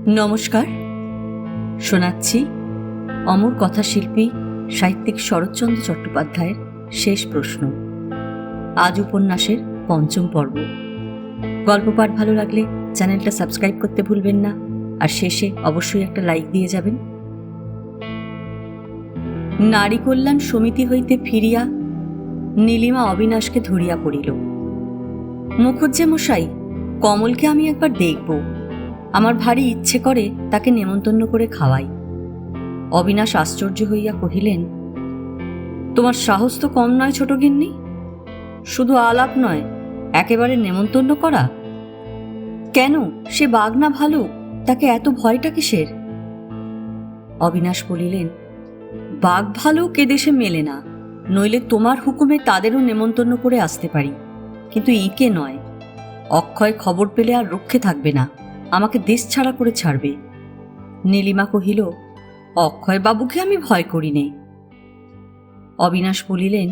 নমস্কার। শোনাচ্ছি অমর কথাশিল্পী সাহিত্যিক শরৎচন্দ্র চট্টোপাধ্যায়ের শেষ প্রশ্ন, আজ উপন্যাসের পঞ্চম পর্ব। গল্প পাঠ ভালো লাগলে চ্যানেলটা সাবস্ক্রাইব করতে ভুলবেন না, আর শেষে অবশ্যই একটা লাইক দিয়ে যাবেন। নারী কল্যাণ সমিতি হইতে ফিরিয়া নীলিমা অবিনাশকে ধরিয়া পড়িল। মুখুজ্জে মশাই, কমলকে আমি একবার দেখব। আমার ভারী ইচ্ছে করে তাকে নেমন্তন্ন করে খাওয়াই। অবিনাশ আশ্চর্য হইয়া কহিলেন, তোমার সাহস তো কম নয় ছোট গিন্নি। শুধু আলাপ নয়, একেবারে নেমন্তন্ন করা। কেন, সে বাঘ না ভালো? তাকে এত ভয়টা কিসের? অবিনাশ বলিলেন, বাঘ ভালো কে দেশে মেলে না, নইলে তোমার হুকুমে তাদেরও নেমন্তন্ন করে আসতে পারি, কিন্তু একে নয়। অক্ষয় খবর পেলে আর রক্ষে থাকবে না, আমাকে দেশ ছাড়া করে ছাড়বে। নীলিমা কহিল, অক্ষয় বাবুকে আমি ভয় করি নে। অবিনাশ বলিলেন,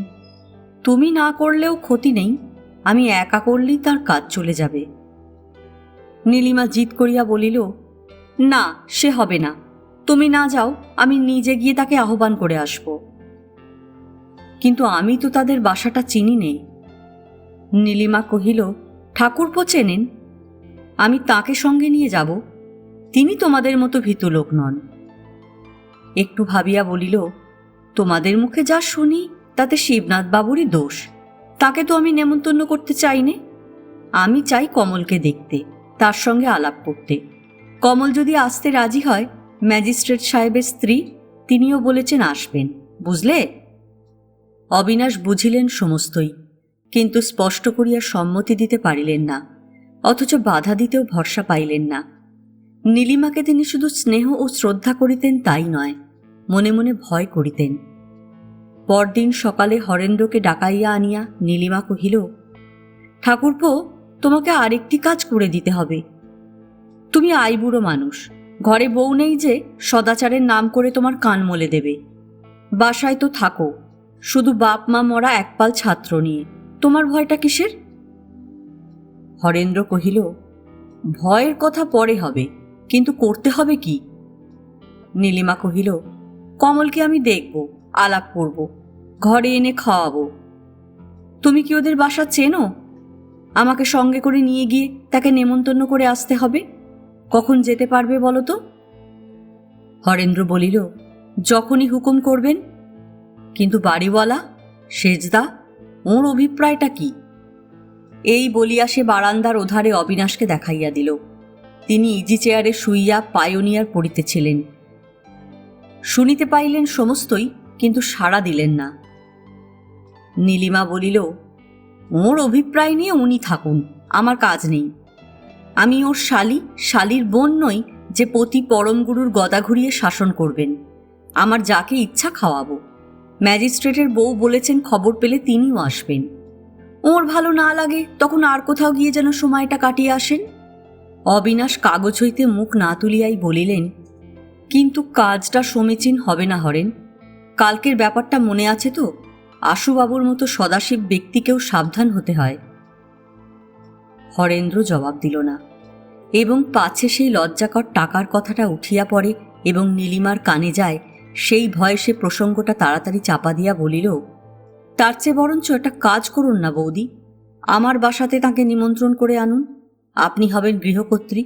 তুমি না করলেও ক্ষতি নেই, আমি একা করলেই তার কাজ চলে যাবে। নীলিমা জিদ করিয়া বলিল, না, সে হবে না। তুমি না যাও, আমি নিজে গিয়ে তাকে আহ্বান করে আসব। কিন্তু আমি তো তাদের বাসাটা চিনি নে। নীলিমা কহিল, ঠাকুরপো চেনেন, আমি তাকে সঙ্গে নিয়ে যাব। তিনি তোমাদের মতো ভীতু লোক নন। একটু ভাবিয়া বলিল, তোমাদের মুখে যা শুনি তাতে শিবনাথ বাবুরই দোষ। তাকে তো আমি নেমন্তন্ন করতে চাই নে। আমি চাই কমলকে দেখতে, তার সঙ্গে আলাপ করতে। কমল যদি আসতে রাজি হয়, ম্যাজিস্ট্রেট সাহেবের স্ত্রী, তিনিও বলেছেন আসবেন, বুঝলে? অবিনাশ বুঝিলেন সমস্তই, কিন্তু স্পষ্ট করিয়া সম্মতি দিতে পারিলেন না, অথচ বাধা দিতেও ভরসা পাইলেন না। নীলিমাকে তিনি শুধু স্নেহ ও শ্রদ্ধা করিতেন তাই নয়, মনে মনে ভয় করিতেন। পরদিন সকালে হরেন্দ্রকে ডাকাইয়া আনিয়া নীলিমা কহিল, ঠাকুরপো, তোমাকে আরেকটি কাজ করে দিতে হবে। তুমি আইবুড়ো মানুষ, ঘরে বউ নেই যে সদাচারের নাম করে তোমার কান মলে দেবে। বাসায় তো থাকো, শুধু বাপ মা মরা একপাল ছাত্র নিয়ে, তোমার ভয়টা কিসের? হরেন্দ্র কহিল, ভয়ের কথা পরে হবে, কিন্তু করতে হবে কি? নীলিমা কহিল, কমলকে আমি দেখব, আলাপ করব, ঘরে এনে খাওয়াবো। তুমি কি ওদের বাসা চেনো? আমাকে সঙ্গে করে নিয়ে গিয়ে তাকে নেমন্তন্ন করে আসতে হবে। কখন যেতে পারবে বলো তো? হরেন্দ্র বলিল, যখনই হুকুম করবেন। কিন্তু বাড়িওয়ালা, সেজদা, ওর অভিপ্রায়টা কি? এই বলিয়া সে বারান্দার ওধারে অবিনাশকে দেখাইয়া দিল। তিনি ইজি চেয়ারে শুইয়া পায়োনিয়ার পড়িতেছিলেন। শুনিতে পাইলেন সমস্তই, কিন্তু সাড়া দিলেন না। নীলিমা বলিল, ওর অভিপ্রায় নিয়ে উনি থাকুন, আমার কাজ নেই। আমি ওর শালির বোন নই যে পতি পরমগুরুর গদা ঘুরিয়ে শাসন করবেন। আমার যাকে ইচ্ছা খাওয়াবো। ম্যাজিস্ট্রেটের বউ বলেছেন খবর পেলে তিনিও আসবেন। ওর ভালো না লাগে তখন আর কোথাও গিয়ে যেন সময়টা কাটিয়ে আসেন। অবিনাশ কাগজ হইতে মুখ না তুলিয়াই বলিলেন, কিন্তু কাজটা সমীচীন হবে না হরেন। কালকের ব্যাপারটা মনে আছে তো? আশুবাবুর মতো সদাশিব ব্যক্তিকেও সাবধান হতে হয়। হরেন্দ্র জবাব দিল না, এবং পাছে সেই লজ্জাকর টাকার কথাটা উঠিয়া পড়ে এবং নীলিমার কানে যায়, সেই ভয়ে সে প্রসঙ্গটা তাড়াতাড়ি চাপা দিয়া বলিল, তার চেয়ে বরঞ্চ একটা কাজ করুন না বৌদি, আমার বাসাতে তাকে নিমন্ত্রণ করে আনুন। আপনি হবেন গৃহকর্ত্রী।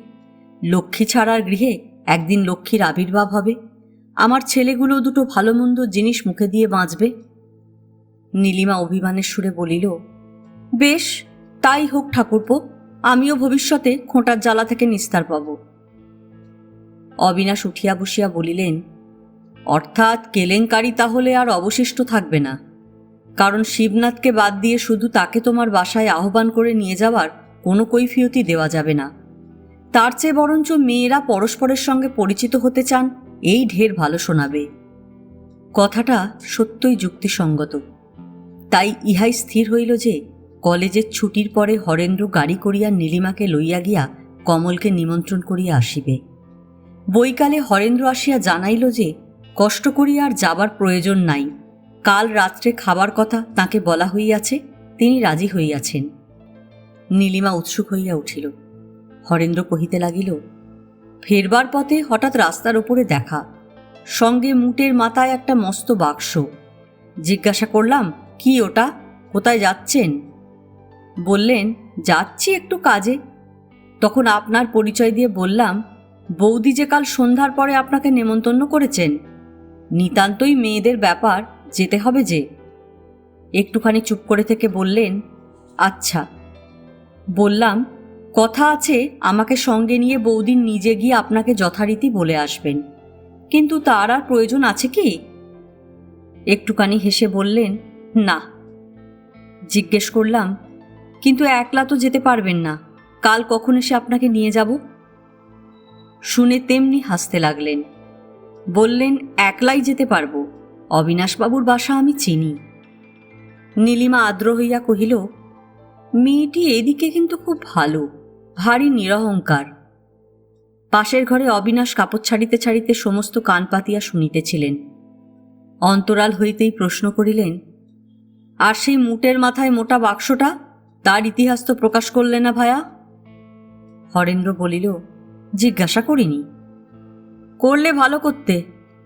লক্ষ্মী ছাড়ার গৃহে একদিন লক্ষ্মীর আবির্ভাব হবে। আমার ছেলেগুলো দুটো ভালো মন্দ জিনিস মুখে দিয়ে বাঁচবে। নীলিমা অভিমানের সুরে বলিল, বেশ, তাই হোক ঠাকুরপো, আমিও ভবিষ্যতে খোঁটার জ্বালা থেকে নিস্তার পাব। অবিনাশ উঠিয়া বসিয়া বলিলেন, অর্থাৎ কেলেঙ্কারি তাহলে আর অবশিষ্ট থাকবে না, কারণ শিবনাথকে বাদ দিয়ে শুধু তাকে তোমার বাসায় আহ্বান করে নিয়ে যাওয়ার কোনো কৈফিয়তি দেওয়া যাবে না। তার চেয়ে বরঞ্চ মেয়েরা পরস্পরের সঙ্গে পরিচিত হতে চান, এই ঢের ভালো শোনাবে। কথাটা সত্যই যুক্তিসঙ্গত। তাই ইহাই স্থির হইল যে কলেজের ছুটির পরে হরেন্দ্র গাড়ি করিয়া নীলিমাকে লইয়া গিয়া কমলকে নিমন্ত্রণ করিয়া আসিবে। বৈকালে হরেন্দ্র আসিয়া জানাইল যে কষ্ট করিয়া আর যাবার প্রয়োজন নাই, কাল রাত্রে খাবার কথা তাকে বলা হইয়াছে, তিনি রাজি হইয়াছেন। নীলিমা উৎসুক হইয়া উঠিল। হরেন্দ্র কহিতে লাগিল, ফেরবার পথে হঠাৎ রাস্তার ওপরে দেখা, সঙ্গে মুটের মাথায় একটা মস্ত বাক্স। জিজ্ঞাসা করলাম, কি ওটা, কোথায় যাচ্ছেন? বললেন, যাচ্ছি একটু কাজে। তখন আপনার পরিচয় দিয়ে বললাম, বৌদি যে কাল সন্ধ্যার পরে আপনাকে নেমন্তন্ন করেছেন, নিতান্তই মেয়েদের ব্যাপার, যেতে হবে যে। একটুখানি চুপ করে থেকে বললেন, আচ্ছা। বললাম, কথা আছে আমাকে সঙ্গে নিয়ে বৌদি নিজে গিয়ে আপনাকে যথারীতি বলে আসবেন, কিন্তু তার আর প্রয়োজন আছে কি? একটুখানি হেসে বললেন, না। জিজ্ঞেস করলাম, কিন্তু একলা তো যেতে পারবেন না, কাল কখন এসে আপনাকে নিয়ে যাব? শুনে তেমনি হাসতে লাগলেন। বললেন, একলাই যেতে পারবো, অবিনাশবাবুর বাসা আমি চিনি। নীলিমা আর্দ্র হইয়া কহিল, মেয়েটি এদিকে কিন্তু খুব ভালো, ভারী নিরহংকার। পাশের ঘরে অবিনাশ কাপড় ছাড়িতে ছাড়িতে সমস্ত কান পাতিয়া শুনিতেছিলেন। অন্তরাল হইতেই প্রশ্ন করিলেন, আর সেই মুটের মাথায় মোটা বাক্সটা, তার ইতিহাস তো প্রকাশ করলে না ভায়া? হরেন্দ্র বলিল, জিজ্ঞাসা করিনি। করলে ভালো করতে,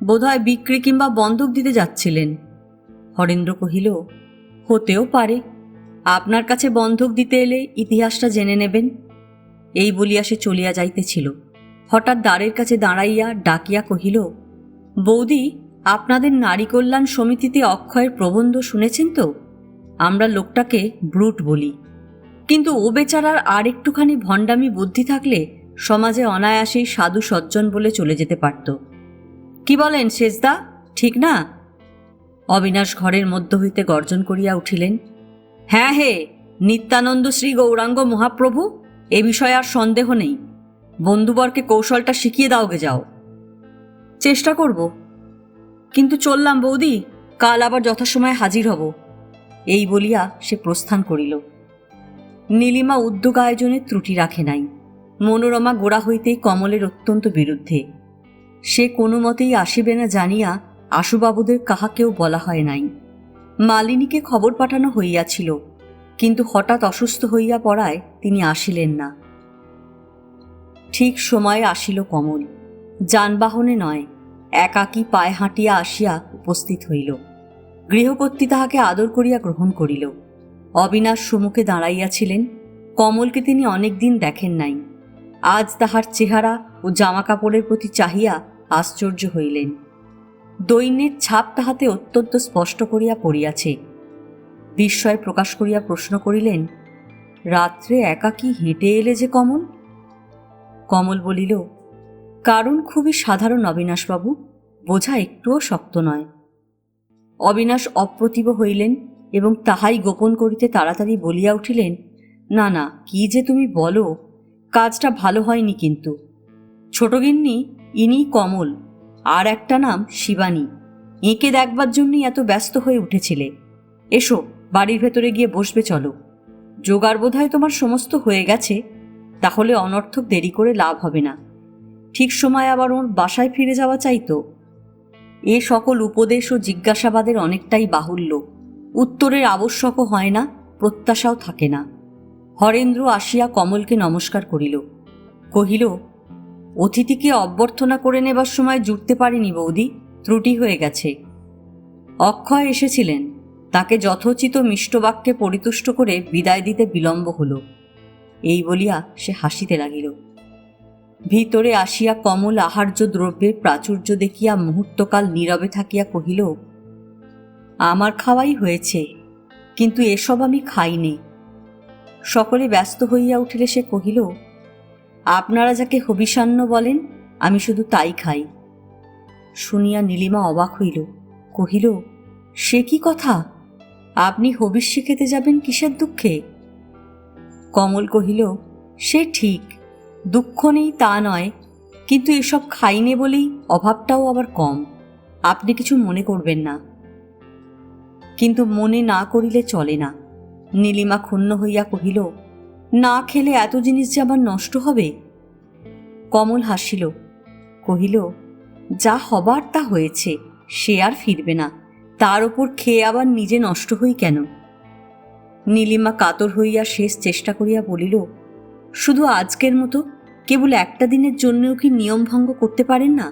বোধহয় বিক্রি কিংবা বন্ধক দিতে যাচ্ছিলেন। হরেন্দ্র কহিল, হতেও পারে, আপনার কাছে বন্ধক দিতে এলে ইতিহাসটা জেনে নেবেন। এই বলিয়া সে চলিয়া যাইতেছিল। হঠাৎ দ্বারের কাছে দাঁড়াইয়া ডাকিয়া কহিল, বৌদি, আপনাদের নারী কল্যাণ সমিতিতে অক্ষয়ের প্রবন্ধ শুনেছেন তো? আমরা লোকটাকে ব্রুট বলি, কিন্তু ও বেচারার আর একটুখানি ভণ্ডামি বুদ্ধি থাকলে সমাজে অনায়াসেই সাধু সজ্জন বলে চলে যেতে পারত। কি বলেন শেষদা, ঠিক না? অবিনাশ ঘরের মধ্য হইতে গর্জন করিয়া উঠিলেন, হ্যাঁ হে, নিত্যানন্দ শ্রী গৌরাঙ্গ মহাপ্রভু, এ বিষয়ে আর সন্দেহ নেই। বন্ধুবরকে কৌশলটা শিখিয়ে দাওগে যাও। চেষ্টা করব, কিন্তু চললাম বৌদি, কাল আবার যথাসময়ে হাজির হব। এই বলিয়া সে প্রস্থান করিল। নীলিমা উদ্যোগ আয়োজনে ত্রুটি রাখে নাই। মনোরমা গোড়া হইতেই কমলের অত্যন্ত বিরুদ্ধে। সে কোনো মতেই আসিবে না জানিয়া আশুবাবুদের কাহাকেও বলা হয় নাই। মালিনীকে খবর পাঠানো হইয়াছিল, কিন্তু হঠাৎ অসুস্থ হইয়া পড়ায় তিনি আসিলেন না। ঠিক সময়ে আসিল কমল, যানবাহনে নয়, একাকী পায়ে হাঁটিয়া আসিয়া উপস্থিত হইল। গৃহকর্ত্রী তাহাকে আদর করিয়া গ্রহণ করিল। অবিনাশ সম্মুখে দাঁড়াইয়াছিলেন। কমলকে তিনি অনেক দিন দেখেন নাই। আজ তাহার চেহারা ও জামা কাপড়ের প্রতি চাহিয়া আশ্চর্য হইলেন। দৈন্যের ছাপ তাহাতে অত্যন্ত স্পষ্ট করিয়া পড়িয়াছে। বিস্ময় প্রকাশ করিয়া প্রশ্ন করিলেন, রাত্রে একাকী হেঁটে এলে যে কমল? কমল বলিল, কারণ খুবই সাধারণ অবিনাশবাবু, বোঝা একটুও শক্ত নয়। অবিনাশ অপ্রতিভ হইলেন এবং তাহাই গোপন করিতে তাড়াতাড়ি বলিয়া উঠিলেন, না না, কি যে তুমি বলো, কাজটা ভালো হয়নি। কিন্তু ছোটগিন্নি, ইনি কমল, আর একটা নাম শিবানী। এঁকে দেখবার জন্যই এত ব্যস্ত হয়ে উঠেছিলে। এসো, বাড়ির ভেতরে গিয়ে বসবে, চলো। জোগাড় বোধহয় তোমার সমস্ত হয়ে গেছে, তাহলে অনর্থক দেরি করে লাভ হবে না। ঠিক সময় আবার ওর বাসায় ফিরে যাওয়া চাইতো। এ সকল উপদেশ ও জিজ্ঞাসাবাদের অনেকটাই বাহুল্য, উত্তরের আবশ্যকও হয় না, প্রত্যাশাও থাকে না। হরেন্দ্র আসিয়া কমলকে নমস্কার করিল, কহিল, অতিথিকে অভ্যর্থনা করে নেবার সময় জুটতে পারিনি বৌদি, ত্রুটি হয়ে গেছে। অক্ষয় এসেছিলেন, তাকে যথোচিত মিষ্টবাক্যে পরিতুষ্ট করে বিদায় দিতে বিলম্ব হল। এই বলিয়া সে হাসিতে লাগিল। ভিতরে আসিয়া কমল আহার্য দ্রব্যের প্রাচুর্য দেখিয়া মুহূর্তকাল নীরবে থাকিয়া কহিল, আমার খাওয়াই হয়েছে, কিন্তু এসব আমি খাইনি। সকলে ব্যস্ত হইয়া উঠিলে সে কহিল, আপনারা যাকে হবিষান্ন বলেন, আমি শুধু তাই খাই। শুনিয়া নীলিমা অবাক হইল, কহিল, সে কি কথা? আপনি হবিষ্যি খেতে যাবেন কিসের দুঃখে? কমল কহিল, সে ঠিক, দুঃখ নেই তা নয়, কিন্তু এসব খাইনে বলেই অভাবটাও আবার কম। আপনি কিছু মনে করবেন না। কিন্তু মনে না করিলে চলে না। নীলিমা ক্ষুণ্ণ হইয়া কহিল, না খেলে এত জিনিস যে আবার নষ্ট হবে। কমল হাসিল, কহিল, যা হবার তা হয়েছে, সে আর ফিরবে না, তার ওপর খেয়ে আবার নিজে নষ্ট হই কেন? নীলিমা কাতর হইয়া শেষ চেষ্টা করিয়া বলিল, শুধু আজকের মতো, কেবল একটা দিনের জন্যও কি নিয়ম ভঙ্গ করতে পারেন না?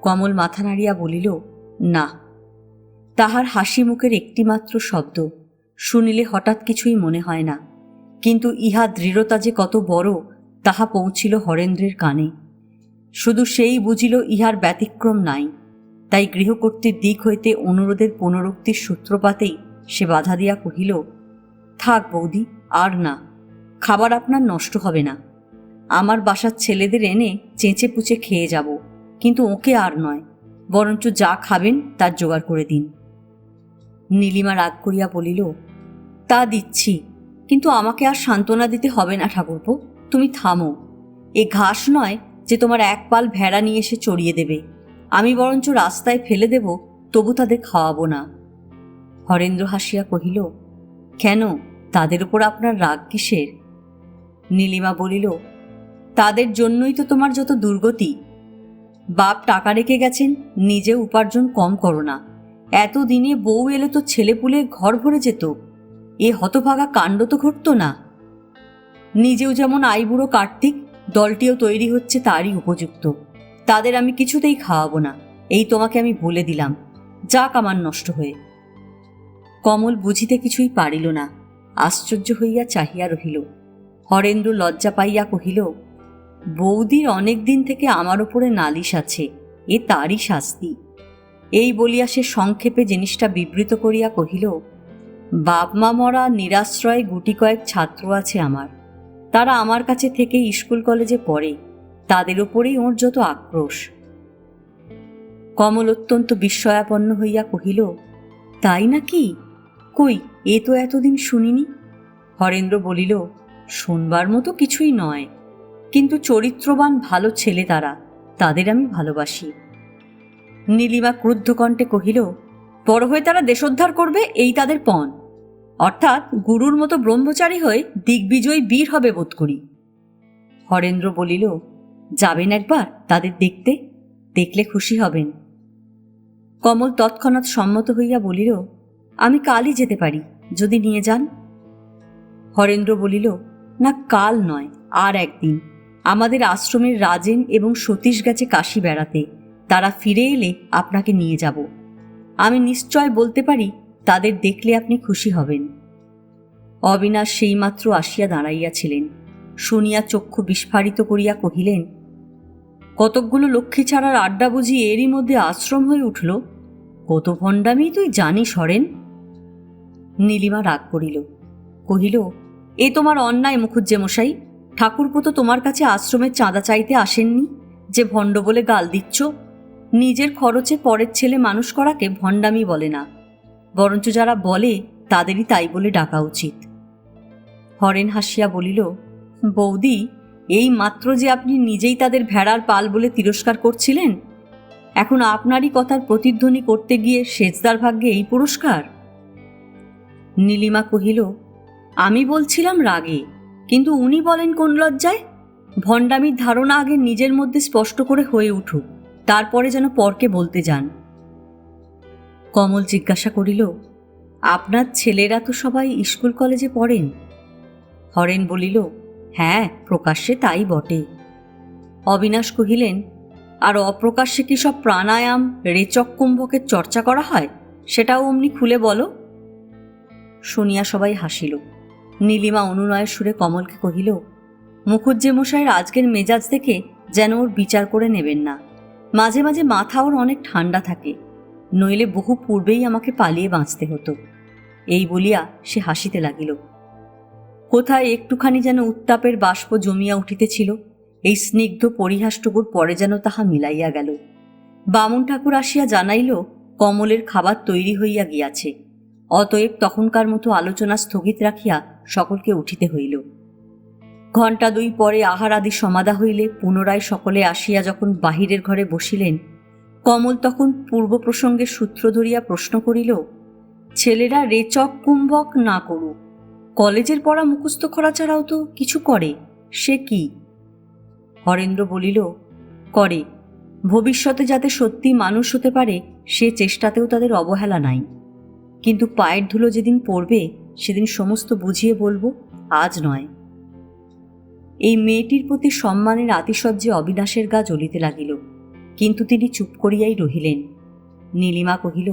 কমল মাথা নাড়িয়া বলিল, না। তাহার হাসি মুখের একটিমাত্র শব্দ শুনিলে হঠাৎ কিছুই মনে হয় না, কিন্তু ইহা দৃঢ়তা যে কত বড় তাহা পৌঁছিল হরেন্দ্রের কানে। শুধু সেই বুঝিল ইহার ব্যতিক্রম নাই। তাই গৃহকর্ত্রীর দিক হইতে অনুরোধের পুনরুক্তির সূত্রপাতেই সে বাধা দিয়া কহিল, থাক বৌদি, আর না। খাবার আপনার নষ্ট হবে না। আমার বাসার ছেলেদের এনে চেঁচে পুচে খেয়ে যাব, কিন্তু ওকে আর নয়, বরঞ্চ যা খাবেন তার জোগাড় করে দিন। নীলিমা রাগ করিয়া বলিল, তা দিচ্ছি, কিন্তু আমাকে আর সান্ত্বনা দিতে হবে না ঠাকুরপো, তুমি থামো। এ ঘাস নয় যে তোমার এক পাল ভেড়া নিয়ে এসে চড়িয়ে দেবে। আমি বরঞ্চ রাস্তায় ফেলে দেব, তবু তাদের খাওয়াবো না। হরেন্দ্র হাসিয়া কহিল, কেন, তাদের উপর আপনার রাগ কিসের? নীলিমা বলিল, তাদের জন্যই তো তোমার যত দুর্গতি। বাপ টাকা রেখে গেছেন, নিজে উপার্জন কম করো না। এতদিনে বউ এলে তো ছেলেপুলে ঘর ভরে যেত, এ হতভাগা কাণ্ড তো ঘটত না। নিজেও যেমন আইবুড়ো কার্তিক, দলটিও তৈরি হচ্ছে তারই উপযুক্ত। তাদের আমি কিছুতেই খাওয়াবো না, এই তোমাকে আমি বলে দিলাম, যাক আমার নষ্ট হয়ে। কমল বুঝিতে কিছুই পারিল না, আশ্চর্য হইয়া চাহিয়া রহিল। হরেন্দ্র লজ্জা পাইয়া কহিল, বৌদির অনেক দিন থেকে আমার উপরে নালিশ আছে, এ তারই শাস্তি। এই বলিয়া সে সংক্ষেপে জিনিসটা বিবৃত করিয়া কহিল, বাপ মা মরা নিরাশ্রয়ে গুটি কয়েক ছাত্র আছে আমার, তারা আমার কাছে থেকে স্কুল কলেজে পড়ে, তাদের ওপরেই ওর যত আক্রোশ। কমল অত্যন্ত বিস্ময়াপন্ন হইয়া কহিল, তাই নাকি? কই, এ তো এতদিন শুনিনি। হরেন্দ্র বলিল, শুনবার মতো কিছুই নয়, কিন্তু চরিত্রবান ভালো ছেলে তারা, তাদের আমি ভালোবাসি। নীলিমা ক্রুদ্ধ কণ্ঠে কহিল, বড় হয়ে তারা দেশোদ্ধার করবে, এই তাদের পণ, অর্থাৎ গুরুর মতো ব্রহ্মচারী হয়ে দিগ্বিজয়ী বীর হবে বোধ করি। হরেন্দ্র বলিল, যাবেন একবার তাদের দেখতে, দেখলে খুশি হবেন। কমল তৎক্ষণাৎ সম্মত হইয়া বলিল, আমি কালই যেতে পারি, যদি নিয়ে যান। হরেন্দ্র বলিল, না, কাল নয়, আর একদিন। আমাদের আশ্রমের রাজেন এবং সতীশ গেছে কাশী বেড়াতে, তারা ফিরে এলে আপনাকে নিয়ে যাব। আমি নিশ্চয় বলতে পারি তাদের দেখলে আপনি খুশি হবেন। অবিনাশ সেইমাত্র আসিয়া দাঁড়াইয়াছিলেন, শুনিয়া চক্ষু বিস্ফারিত করিয়া কহিলেন, কতকগুলো লক্ষ্মী ছাড়ার আড্ডা বুঝি এরই মধ্যে আশ্রম হয়ে উঠল? কত ভণ্ডামি তুই জানিস হরেন? নীলিমা রাগ করিল, কহিল, এ তোমার অন্যায় মুখুজ্জে মশাই। ঠাকুরপো তো তোমার কাছে আশ্রমের চাঁদা চাইতে আসেননি যে ভণ্ড বলে গাল দিচ্ছ। নিজের খরচে পরের ছেলে মানুষ করাকে ভণ্ডামি বলে না, বরঞ্চ যারা বলে তাদেরই তাই বলে ডাকা উচিত। হরেন হাসিয়া বলিল, বৌদি, এই মাত্র যে আপনি নিজেই তাদের ভেড়ার পাল বলে তিরস্কার করছিলেন, এখন আপনারই কথার প্রতিধ্বনি করতে গিয়ে সেজদার ভাগ্যে এই পুরস্কার? নীলিমা কহিল, আমি বলছিলাম রাগে, কিন্তু উনি বলেন কোন লজ্জায়? ভণ্ডামির ধারণা আগে নিজের মধ্যে স্পষ্ট করে হয়ে উঠুক, তারপরে যেন পরকে বলতে যান। কমল জিজ্ঞাসা করিল, আপনার ছেলেরা তো সবাই স্কুল কলেজে পড়েন? হরেন বলিল, হ্যাঁ, প্রকাশ্যে তাই বটে। অবিনাশ কহিলেন, আর অপ্রকাশ্যে কি সব প্রাণায়াম, রেচক কুম্ভকের চর্চা করা হয়? সেটাও অমনি খুলে বলো। শুনিয়া সবাই হাসিল। নীলিমা অনুনয়ের সুরে কমলকে কহিল, মুখুজ্জে মশাইয়ের আজকের মেজাজ দেখে যেন ওর বিচার করে নেবেন না। মাঝে মাঝে মাথা ওর অনেক ঠান্ডা থাকে, নইলে বহু পূর্বেই আমাকে পালিয়ে বাঁচতে হতো। এই বলিয়া সে হাসিতে লাগিল। কোথায় একটুখানি যেন উত্তাপের বাষ্প জমিয়া উঠিতেছিল, এই স্নিগ্ধ পরিহাসটুকুর পরে যেন তাহা মিলাইয়া গেল। বামুন ঠাকুর আসিয়া জানাইল, কমলের খাবার তৈরি হইয়া গিয়াছে। অতএব তখনকার মতো আলোচনা স্থগিত রাখিয়া সকলকে উঠিতে হইল। ঘণ্টা দুই পরে আহার আদি সমাধা হইলে পুনরায় সকলে আসিয়া যখন বাহিরের ঘরে বসিলেন, কমল তখন পূর্ব প্রসঙ্গের সূত্র ধরিয়া প্রশ্ন করিল, ছেলেরা রেচক কুম্ভক না করুক, কলেজের পড়া মুখস্থ করা ছাড়াও তো কিছু করে, সে কি? হরেন্দ্র বলিল, করে, ভবিষ্যতে যাতে সত্যি মানুষ হতে পারে সে চেষ্টাতেও তাদের অবহেলা নাই। কিন্তু পায়ের ধুলো যেদিন পড়বে সেদিন সমস্ত বুঝিয়ে বলবো, আজ নয়। এই মেয়েটির প্রতি সম্মানের আতিশয্যে অবিনাশের গা জ্বলিতে লাগিল, কিন্তু তিনি চুপ করিয়াই রহিলেন। নীলিমা কহিল,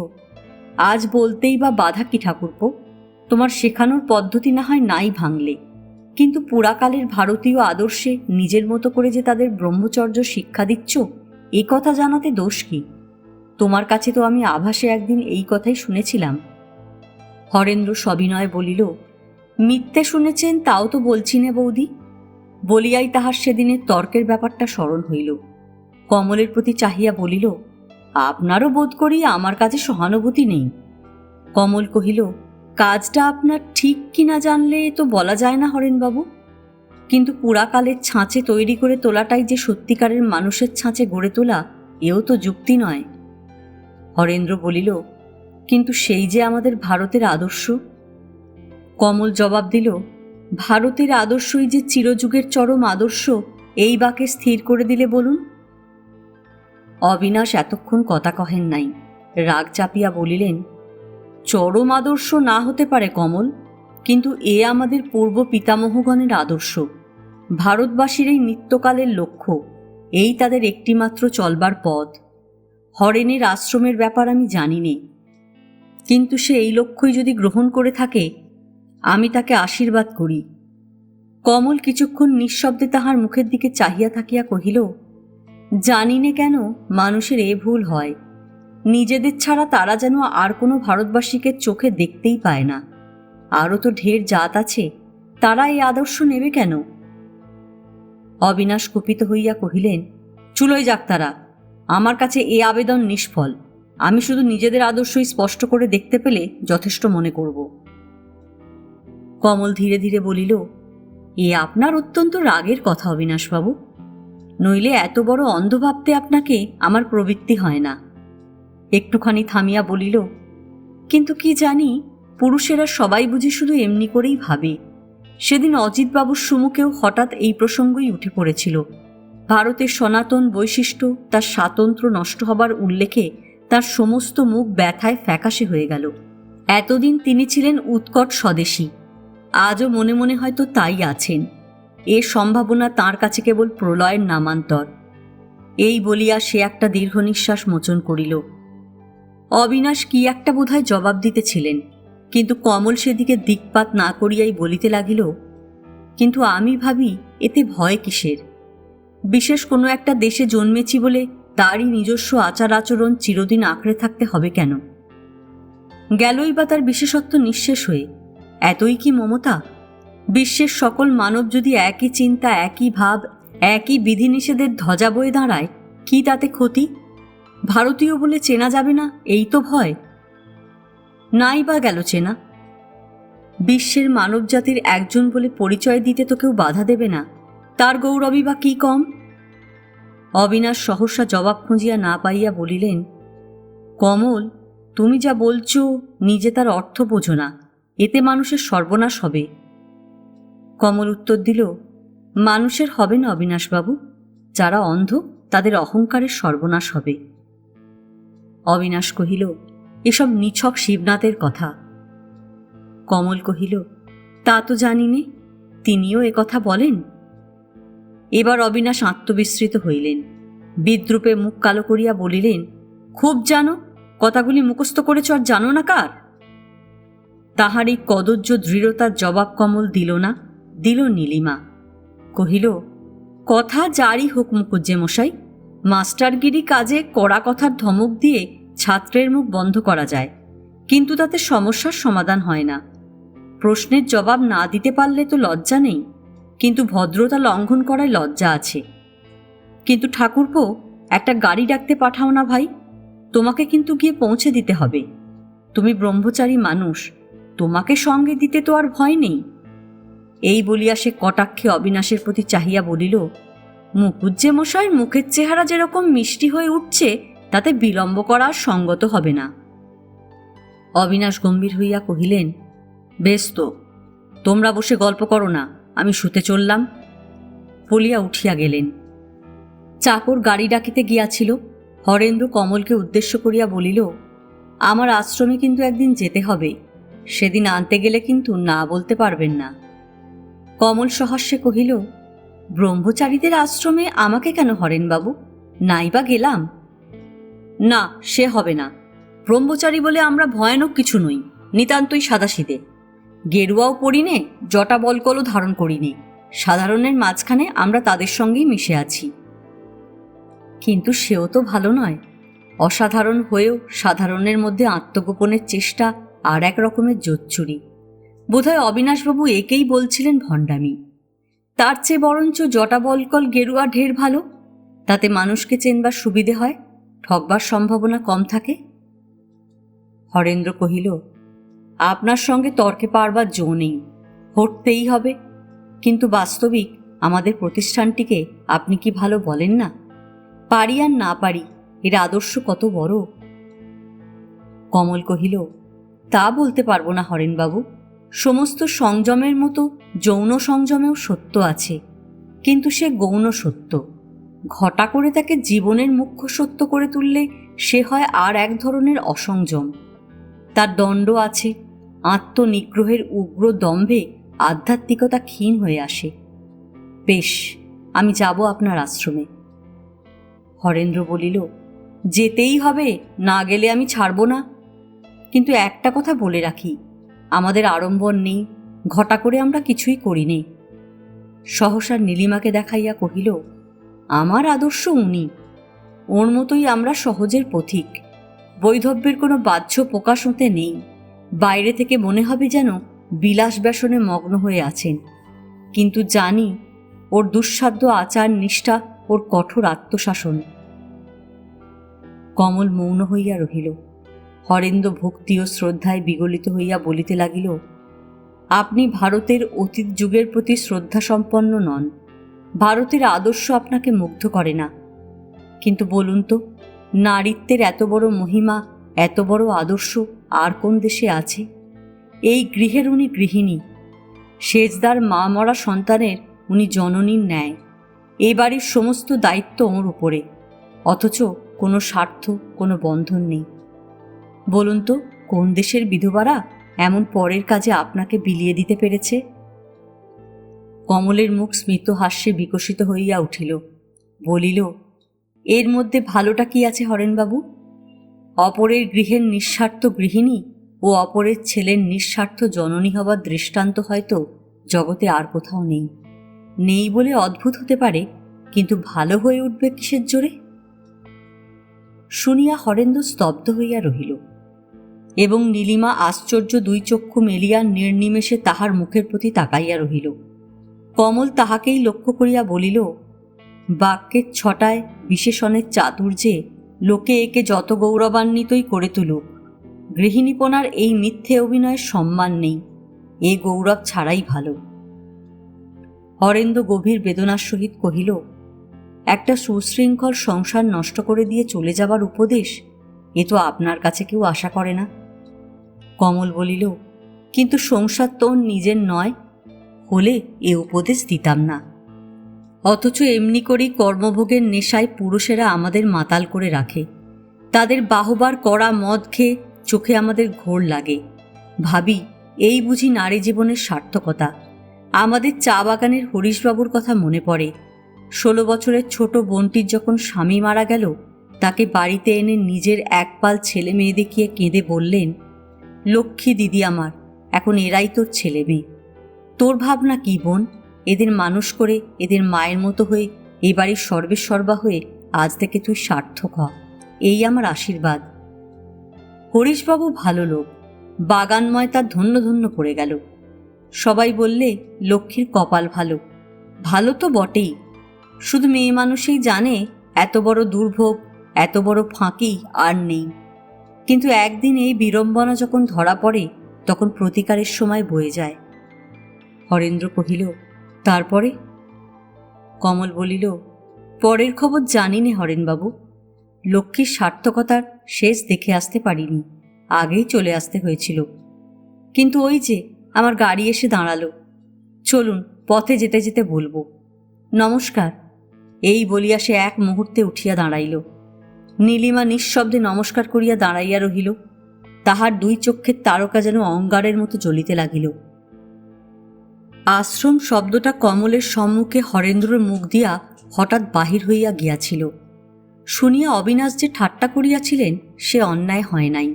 আজ বলতেই বা বাধা কি ঠাকুরপো? তোমার শেখানোর পদ্ধতি না হয় নাই ভাঙলে, কিন্তু পুরাকালের ভারতীয় আদর্শে নিজের মতো করে যে তাদের ব্রহ্মচর্য শিক্ষা দিচ্ছ, এ কথা জানাতে দোষ কি? তোমার কাছে তো আমি আভাসে একদিন এই কথাই শুনেছিলাম। হরেন্দ্র সবিনয়ে বলিল, মিথ্যে শুনেছেন তাও তো বলছি নে বৌদি। বলিয়াই তাহার সেদিনের তর্কের ব্যাপারটা স্মরণ হইল। কমলের প্রতি চাহিয়া বলিল, আপনারও বোধ করি আমার কাছে সহানুভূতি নেই। কমল কহিল, কাজটা আপনার ঠিক কিনা জানলে তো বলা যায় না হরেনবাবু, কিন্তু পুরাকালের ছাঁচে তৈরি করে তোলাটাই যে সত্যিকারের মানুষের ছাঁচে গড়ে তোলা, এও তো যুক্তি নয়। হরেন্দ্র বলিল, কিন্তু সেই যে আমাদের ভারতের আদর্শ। কমল জবাব দিল, ভারতের আদর্শই যে চিরযুগের চরম আদর্শ, এই বাকে স্থির করে দিলে বলুন। অবিনাশ এতক্ষণ কথা কহেন নাই, রাগ চাপিয়া বলিলেন, চরম আদর্শ না হতে পারে কমল, কিন্তু এ আমাদের পূর্ব পিতামহগণের আদর্শ, ভারতবাসীর এই নিত্যকালের লক্ষ্য, এই তাদের একটিমাত্র চলবার পথ। হরেনের আশ্রমের ব্যাপার আমি জানি নে, কিন্তু সে এই লক্ষ্যই যদি গ্রহণ করে থাকে, আমি তাকে আশীর্বাদ করি। কমল কিছুক্ষণ নিঃশব্দে তাহার মুখের দিকে চাহিয়া থাকিয়া কহিল, জানি নে কেন মানুষের এ ভুল হয়, নিজেদের ছাড়া তারা যেন আর কোনো ভারতবাসীকে চোখে দেখতেই পায় না। আরও তো ঢের জাত আছে, তারা এই আদর্শ নেবে কেন? অবিনাশ কুপিত হইয়া কহিলেন, চুলোয় যাক তারা, আমার কাছে এ আবেদন নিষ্ফল। আমি শুধু নিজেদের আদর্শই স্পষ্ট করে দেখতে পেলে যথেষ্ট মনে করব। কমল ধীরে ধীরে বলিল, এ আপনার অত্যন্ত রাগের কথা অবিনাশবাবু, নইলে এত বড় অন্ধ ভাবতে আপনাকে আমার প্রবৃত্তি হয় না। একটুখানি থামিয়া বলিল, কিন্তু কি জানি, পুরুষেরা সবাই বুঝি শুধু এমনি করেই ভাবে। সেদিন অজিতবাবুর সুমুখেও হঠাৎ এই প্রসঙ্গই উঠে পড়েছিল। ভারতের সনাতন বৈশিষ্ট্য, তার স্বাতন্ত্র্য নষ্ট হবার উল্লেখে তার সমস্ত মুখ ব্যথায় ফ্যাকাশে হয়ে গেল। এতদিন তিনি ছিলেন উৎকট স্বদেশী, আজও মনে মনে হয়তো তাই আছেন। এর সম্ভাবনা তাঁর কাছে কেবল প্রলয়ের নামান্তর। এই বলিয়া সে একটা দীর্ঘ নিঃশ্বাস মোচন করিল। অবিনাশ কি একটা বোধহয় জবাব দিতেছিলেন, কিন্তু কমল সেদিকে দিকপাত না করিয়াই বলিতে লাগিল, কিন্তু আমি ভাবি এতে ভয় কিসের? বিশেষ কোনো একটা দেশে জন্মেছি বলে তারই নিজস্ব আচার আচরণ চিরদিন আঁকড়ে থাকতে হবে কেন? গেলই বা তার বিশেষত্ব নিঃশেষ হয়ে, এতই কি মমতা? বিশ্বের সকল মানব যদি একই চিন্তা, একই ভাব, একই বিধিনিষেধের ধ্বজা বয়ে দাঁড়ায়, কি তাতে ক্ষতি? ভারতীয় বলে চেনা যাবে না, এই তো ভয়। নাই বা গেল চেনা, বিশ্বের মানব জাতির একজন বলে পরিচয় দিতে তো কেউ বাধা দেবে না, তার গৌরবই বা কি কম? অবিনাশ সহসা জবাব খুঁজিয়া না পাইয়া বলিলেন, কমল, তুমি যা বলছো নিজে তার অর্থ বোঝো না, এতে মানুষের সর্বনাশ হবে। কমল উত্তর দিল, মানুষের হবে না অবিনাশবাবু, যারা অন্ধ তাদের অহংকারের সর্বনাশ হবে। অবিনাশ কহিল, এসব নিছক শিবনাথের কথা। কমল কহিল, তা তো জানি নে, তিনিও কথা বলেন। এবার অবিনাশ আত্মবিস্মৃত হইলেন, বিদ্রুপে মুখ কালো করিয়া বলিলেন, খুব জানো, কথাগুলি মুখস্থ করেছ আর জানো না কার? তাহার এই কদর্য দৃঢ়তার জবাব কমল দিল না, দিল নীলিমা। কহিল, কথা যারই হোক মুখুজ্জে মশাই, মাস্টারগিরি কাজে কড়া কথার ধমক দিয়ে ছাত্রের মুখ বন্ধ করা যায়, কিন্তু তাতে সমস্যার সমাধান হয় না। প্রশ্নের জবাব না দিতে পারলে তো লজ্জা নেই, কিন্তু ভদ্রতা লঙ্ঘন করায় লজ্জা আছে। কিন্তু ঠাকুরপো, একটা গাড়ি ডাকতে পাঠাও না ভাই, তোমাকে কিন্তু গিয়ে পৌঁছে দিতে হবে। তুমি ব্রহ্মচারী মানুষ, তোমাকে সঙ্গে দিতে তো আর ভয় নেই। এই বলিয়া সে কটাক্ষে অবিনাশের প্রতি চাহিয়া বলিল, মুখুজ্জে মশাইয়ের মুখের চেহারা যেরকম মিষ্টি হয়ে উঠছে, তাতে বিলম্ব করা সঙ্গত হবে না। অবিনাশ গম্ভীর হইয়া কহিলেন, বেশ তো, তোমরা বসে গল্প করো না, আমি শুতে চললাম। বলিয়া উঠিয়া গেলেন। চাকর গাড়ি ডাকিতে গিয়াছিল। হরেন্দ্র কমলকে উদ্দেশ্য করিয়া বলিল, আমার আশ্রমে কিন্তু একদিন যেতে হবে, সেদিন আনতে গেলে কিন্তু না বলতে পারবেন না। কমল সহাস্যে কহিল, ব্রহ্মচারীদের আশ্রমে আমাকে কেন হরেনবাবু? নাইবা গেলাম। না, সে হবে না। ব্রহ্মচারী বলে আমরা ভয়ানক কিছু নই, নিতান্তই সাদাসিদে। গেরুয়াও পরিনে, জটা বলকলও ধারণ করিনি। সাধারণের মাঝখানে আমরা তাদের সঙ্গেই মিশে আছি। কিন্তু সেও তো ভালো নয়। অসাধারণ হয়েও সাধারণের মধ্যে আত্মগোপনের চেষ্টা আর এক রকমের জোচ্চুরি। বোধহয় অবিনাশবাবু একেই বলছিলেন ভণ্ডামি। তার চেয়ে বরঞ্চ জটা বলকল গেরুয়া ঢের ভালো। তাতে মানুষকে চেনবার সুবিধে হয়, ঠকবার সম্ভাবনা কম থাকে। হরেন্দ্র কহিল, আপনার সঙ্গে তর্কে পারবার জো নেই, হটতেই হবে। কিন্তু বাস্তবিক আমাদের প্রতিষ্ঠানটিকে আপনি কি ভালো বলেন না? পারি আর না পারি, এর আদর্শ কত বড়। কমল কহিল, তা বলতে পারবো না হরেনবাবু। সমস্ত সংযমের মতো যৌন সংযমেও সত্য আছে, কিন্তু সে গৌণ সত্য। ঘটা করে তাকে জীবনের মুখ্য সত্য করে তুললে সে হয় আর এক ধরনের অসংযম। তার দণ্ড আছে, আত্মনিগ্রহের উগ্র দম্ভে আধ্যাত্মিকতা ক্ষীণ হয়ে আসে। বেশ, আমি যাব আপনার আশ্রমে। হরেন্দ্র বলিল, যেতেই হবে, না গেলে আমি ছাড়ব না। কিন্তু একটা কথা বলে রাখি, আমাদের আড়ম্বর নেই, ঘটা করে আমরা কিছুই করি নে। সহসা নীলিমাকে দেখাইয়া কহিল, আমার আদর্শ উনি, ওর মতোই আমরা সহজের পথিক। বৈধব্যের কোনো বাহ্য প্রকাশ ওতে নেই। বাইরে থেকে মনে হবে যেন বিলাস ব্যসনে মগ্ন হয়ে আছেন, কিন্তু জানি ওর দুঃসাধ্য আচার নিষ্ঠা, ওর কঠোর আত্মশাসন। কমল মৌন হইয়া রহিল। হরেন্দ্র ভক্তি ও শ্রদ্ধায় বিগলিত হইয়া বলিতে লাগিল, আপনি ভারতের অতীত যুগের প্রতি শ্রদ্ধা সম্পন্ন নন। ভারতের আদর্শ আপনাকে মুগ্ধ করে না। কিন্তু বলুন তো, নারীত্বের এত বড় মহিমা, এত বড় আদর্শ আর কোন দেশে আছে? এই গৃহের উনি গৃহিণী, সেজদার মা মরা সন্তানের উনি জননীর ন্যায়। এই বাড়ির সমস্ত দায়িত্ব ওর উপরে, অথচ কোনো স্বার্থ, কোনো বন্ধন নেই। বলুন তো, কোন দেশের বিধবারা এমন পরের কাজে আপনাকে বিলিয়ে দিতে পেরেছে? কমলের মুখ স্মিত হাস্যে বিকশিত হইয়া উঠিল। বলিল, এর মধ্যে ভালোটা কি আছে হরেনবাবু? অপরের গৃহের নিঃস্বার্থ গৃহিণী ও অপরের ছেলের নিঃস্বার্থ জননী হবার দৃষ্টান্ত হয়তো জগতে আর কোথাও নেই। নেই বলে অদ্ভুত হতে পারে, কিন্তু ভালো হয়ে উঠবে কিসের জোরে? শুনিয়া হরেন্দ্র স্তব্ধ হইয়া রহিল, এবং নীলিমা আশ্চর্য দুই চক্ষু মেলিয়া নির্নিমেষে তাহার মুখের প্রতি তাকাইয়া রহিল। কমল তাহাকেই লক্ষ্য করিয়া বলিল, বাক্যের ছটায় বিশেষণের চাতুর্যে লোকে একে যত গৌরবান্বিতই করে তুলুক, গৃহিণীপনার এই মিথ্যে অভিনয়ের সম্মান নেই। এ গৌরব ছাড়াই ভালো। হরেন্দ্র গভীর বেদনার সহিত কহিল, একটা সুশৃঙ্খল সংসার নষ্ট করে দিয়ে চলে যাবার উপদেশ এ তো আপনার কাছে কেউ আশা করে না। কমল বলিল, কিন্তু সংসার তো নিজের নয়, হলে এ উপদেশ দিতাম না। অথচ এমনি করেই কর্মভোগের নেশায় পুরুষেরা আমাদের মাতাল করে রাখে। তাদের বাহবার করা মদ খেয়ে চোখে আমাদের ঘোর লাগে। ভাবি, এই বুঝি নারী জীবনের সার্থকতা। আমাদের চা বাগানের হরিশবাবুর কথা মনে পড়ে। 16 বছরের ছোট বোনটির যখন স্বামী মারা গেল, তাকে বাড়িতে এনে নিজের একপাল ছেলে মেয়ে দেখিয়ে কেঁদে বললেন, লক্ষ্মী দিদি আমার, এখন এরাই তোর ছেলে মেয়ে। তোর ভাবনা কি বোন? এদের মানুষ করে এদের মায়ের মতো হয়ে এই বাড়ির সর্বেসর্বা হয়ে আজ থেকে তুই সার্থক হ, এই আমার আশীর্বাদ। হরিশবাবু ভালো লোক, বাগানময় তার ধন্য ধন্য পড়ে গেল। সবাই বললে লক্ষ্মীর কপাল ভালো। ভালো তো বটেই, শুধু মেয়ে মানুষই জানে এত বড় দুর্ভোগ, এত বড় ফাঁকি আর নেই। কিন্তু একদিন এই বিড়ম্বনা যখন ধরা পড়ে, তখন প্রতিকারের সময় বয়ে যায়। হরেন্দ্র কহিল, তারপরে? কমল বলিল, পরের খবর জানি নে হরেনবাবু। লক্ষ্মীর সার্থকতার শেষ দেখে আসতে পারিনি, আগেই চলে আসতে হয়েছিল। কিন্তু ওই যে আমার গাড়ি এসে দাঁড়ালো, চলুন পথে যেতে যেতে বলবো। নমস্কার। এই বলিয়া সে এক মুহূর্তে উঠিয়া দাঁড়াইল। নীলিমা নিঃশব্দে নমস্কার করিয়া দাঁড়াইয়া রহিল। তাহার দুই চক্ষের তারকা যেন অঙ্গারের মতো জ্বলিতে লাগিল। আশ্রম শব্দটা কমলের সম্মুখে হরেন্দ্রর মুখ দিয়া হঠাৎ বাহির হইয়া গিয়াছিল। শুনিয়া অবিনাশ যে ঠাট্টা করিয়াছিলেন সে অন্যায় হয় নাই।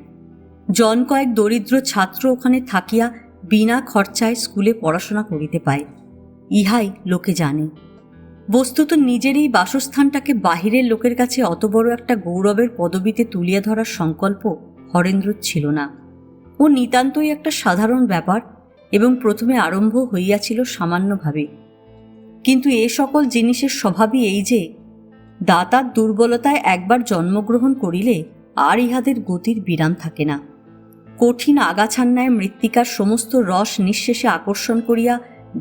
জন কয়েক দরিদ্র ছাত্র ওখানে থাকিয়া বিনা খরচায় স্কুলে পড়াশোনা করিতে পায়, ইহাই লোকে জানে। বস্তুত নিজের এই বাসস্থানটাকে বাহিরের লোকের কাছে অত বড় একটা গৌরবের পদবীতে তুলিয়া ধরার সংকল্প হরেন্দ্রর ছিল না। ও নিতান্তই একটা সাধারণ ব্যাপার এবং প্রথমে আরম্ভ হইয়াছিল সামান্যভাবে। কিন্তু এ সকল জিনিসের স্বভাবই এই যে দাতার দুর্বলতায় একবার জন্মগ্রহণ করিলে আর ইহাদের গতির বিরাম থাকে না। কঠিন আগাছার ন্যায় মৃত্তিকার সমস্ত রস নিঃশেষে আকর্ষণ করিয়া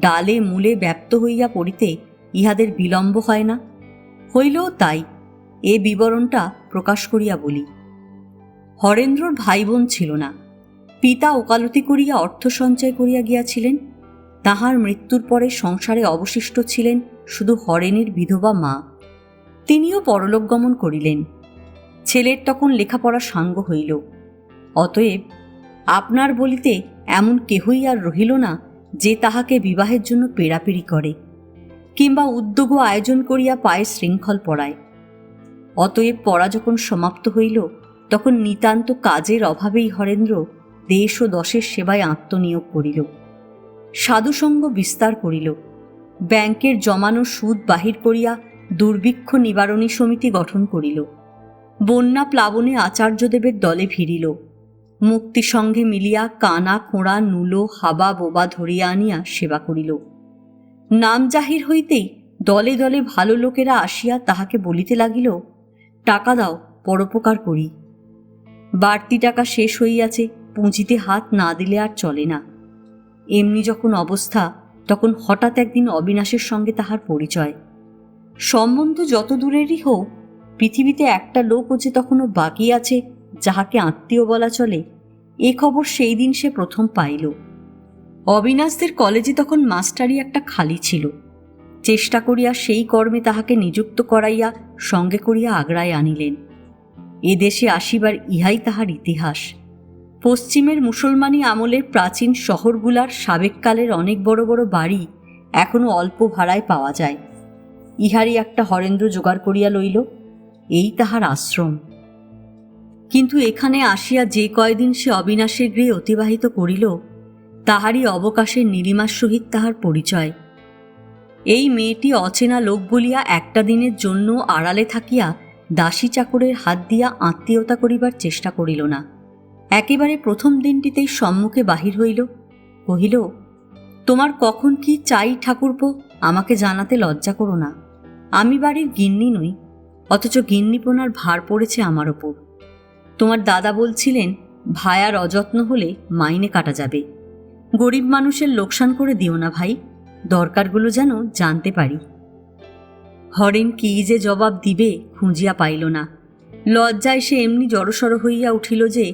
ডালে মূলে ব্যাপ্ত হইয়া পড়িতে ইহাদের বিলম্ব হয় না। হইলেও তাই, এ বিবরণটা প্রকাশ করিয়া বলি। হরেন্দ্রর ভাই বোন ছিল না। পিতা ওকালতি করিয়া অর্থ সঞ্চয় করিয়া গিয়াছিলেন। তাহার মৃত্যুর পরে সংসারে অবশিষ্ট ছিলেন শুধু হরেনের বিধবা মা। তিনিও পরলোক গমন করিলেন। ছেলের তখন লেখাপড়া সাঙ্গ হইল। অতএব আপনার বলিতে এমন কেহই আর রহিল না যে তাহাকে বিবাহের জন্য পেড়াপিড়ি করে কিংবা উদ্যোগ আয়োজন করিয়া পায়ে শৃঙ্খল পরায়। অতএব পড়া যখন সমাপ্ত হইল তখন নিতান্ত কাজের অভাবেই হরেন্দ্র দেশ ও দশের সেবায় আত্মনিয়োগ করিল। সাধুসঙ্গ বিস্তার করিল। ব্যাংকের জমানো সুদ বাহির করিয়া দুর্ভিক্ষ নিবারণী সমিতি গঠন করিল। বন্যা প্লাবনে আচার্যদেবের দলে ফিরিল। মুক্তি সঙ্গে মিলিয়া কানা খোঁড়া নুলো হাবা বোবা ধরিয়া আনিয়া সেবা করিল। নাম জাহির হইতেই দলে দলে ভালো লোকেরা আসিয়া তাহাকে বলিতে লাগিল, টাকা দাও, পরোপকার করি। বাড়তি টাকা শেষ হইয়াছে, পুঁজিতে হাত না দিলে আর চলে না। এমনি যখন অবস্থা তখন হঠাৎ একদিন অবিনাশের সঙ্গে তাহার পরিচয়। সম্বন্ধ যত দূরেরই হোক, পৃথিবীতে একটা লোকও যে তখনও বাকি আছে যাহাকে আত্মীয় বলা চলে, এ খবর সেই দিন সে প্রথম পাইল। অবিনাশদের কলেজে তখন মাস্টারি একটা খালি ছিল। চেষ্টা করিয়া সেই কর্মে তাহাকে নিযুক্ত করাইয়া সঙ্গে করিয়া আগ্রায় আনিলেন। এদেশে আসিবার ইহাই তাহার ইতিহাস। পশ্চিমের মুসলমানি আমলের প্রাচীন শহরগুলার সাবেককালের অনেক বড় বড় বাড়ি এখনো অল্প ভাড়ায় পাওয়া যায়। ইহারই একটা হরেন্দ্র জোগাড় করিয়া লইল। এই তাহার আশ্রম। কিন্তু এখানে আসিয়া যে কয়দিন সে অবিনাশের গৃহে অতিবাহিত করিল, তাহারই অবকাশে নীলিমার সহিত তাহার পরিচয়। এই মেয়েটি অচেনা লোক বলিয়া একটা দিনের জন্য আড়ালে থাকিয়া দাসী চাকরের হাত দিয়া আত্মীয়তা করিবার চেষ্টা করিল না। একেবারে প্রথম দিনটিতেই সম্মুখে বাহির হইল। কহিল, তোমার কখন কি চাই ঠাকুরপো, আমাকে জানাতে লজ্জা করো না। আমি বাড়ির গিন্নি নই, অথচ গিন্নিপোনার ভার পড়েছে আমার ওপর। তোমার দাদা বলছিলেন ভায়ার অযত্ন হলে মাইনে কাটা যাবে। গরিব মানুষের লোকসান করে দিও না ভাই, দরকারগুলো যেন জানতে পারি। হরেন কি যে জবাব দিবে খুঁজিয়া পাইল না। লজ্জায় সে এমনি জড়সড় হইয়া উঠিল যে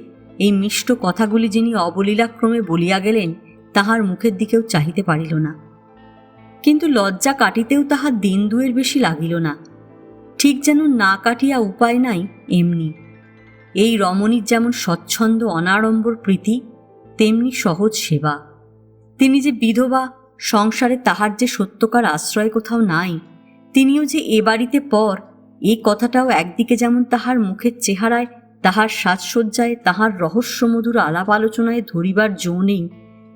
এই মিষ্ট কথাগুলি যিনি অবলীলাক্রমে বলিয়া গেলেন তাহার মুখের দিকেও চাহিতে পারিল না। কিন্তু লজ্জা কাটিতেও তাহার দিন দুয়ের বেশি লাগিল না। ঠিক যেন না কাটিয়া উপায় নাই এমনি। এই রমণীর যেমন স্বচ্ছন্দ অনাড়ম্বর প্রীতি, তেমনি সহজ সেবা। তিনি যে বিধবা, সংসারে তাহার যে সত্যকার আশ্রয় কোথাও নাই, তিনিও যে এ বাড়িতে পর, এই কথাটাও একদিকে যেমন তাহার মুখের চেহারায়, তাহার সাজসজ্জায়, তাহার রহস্যমধুর আলাপ আলোচনায় ধরিবার জো নেই,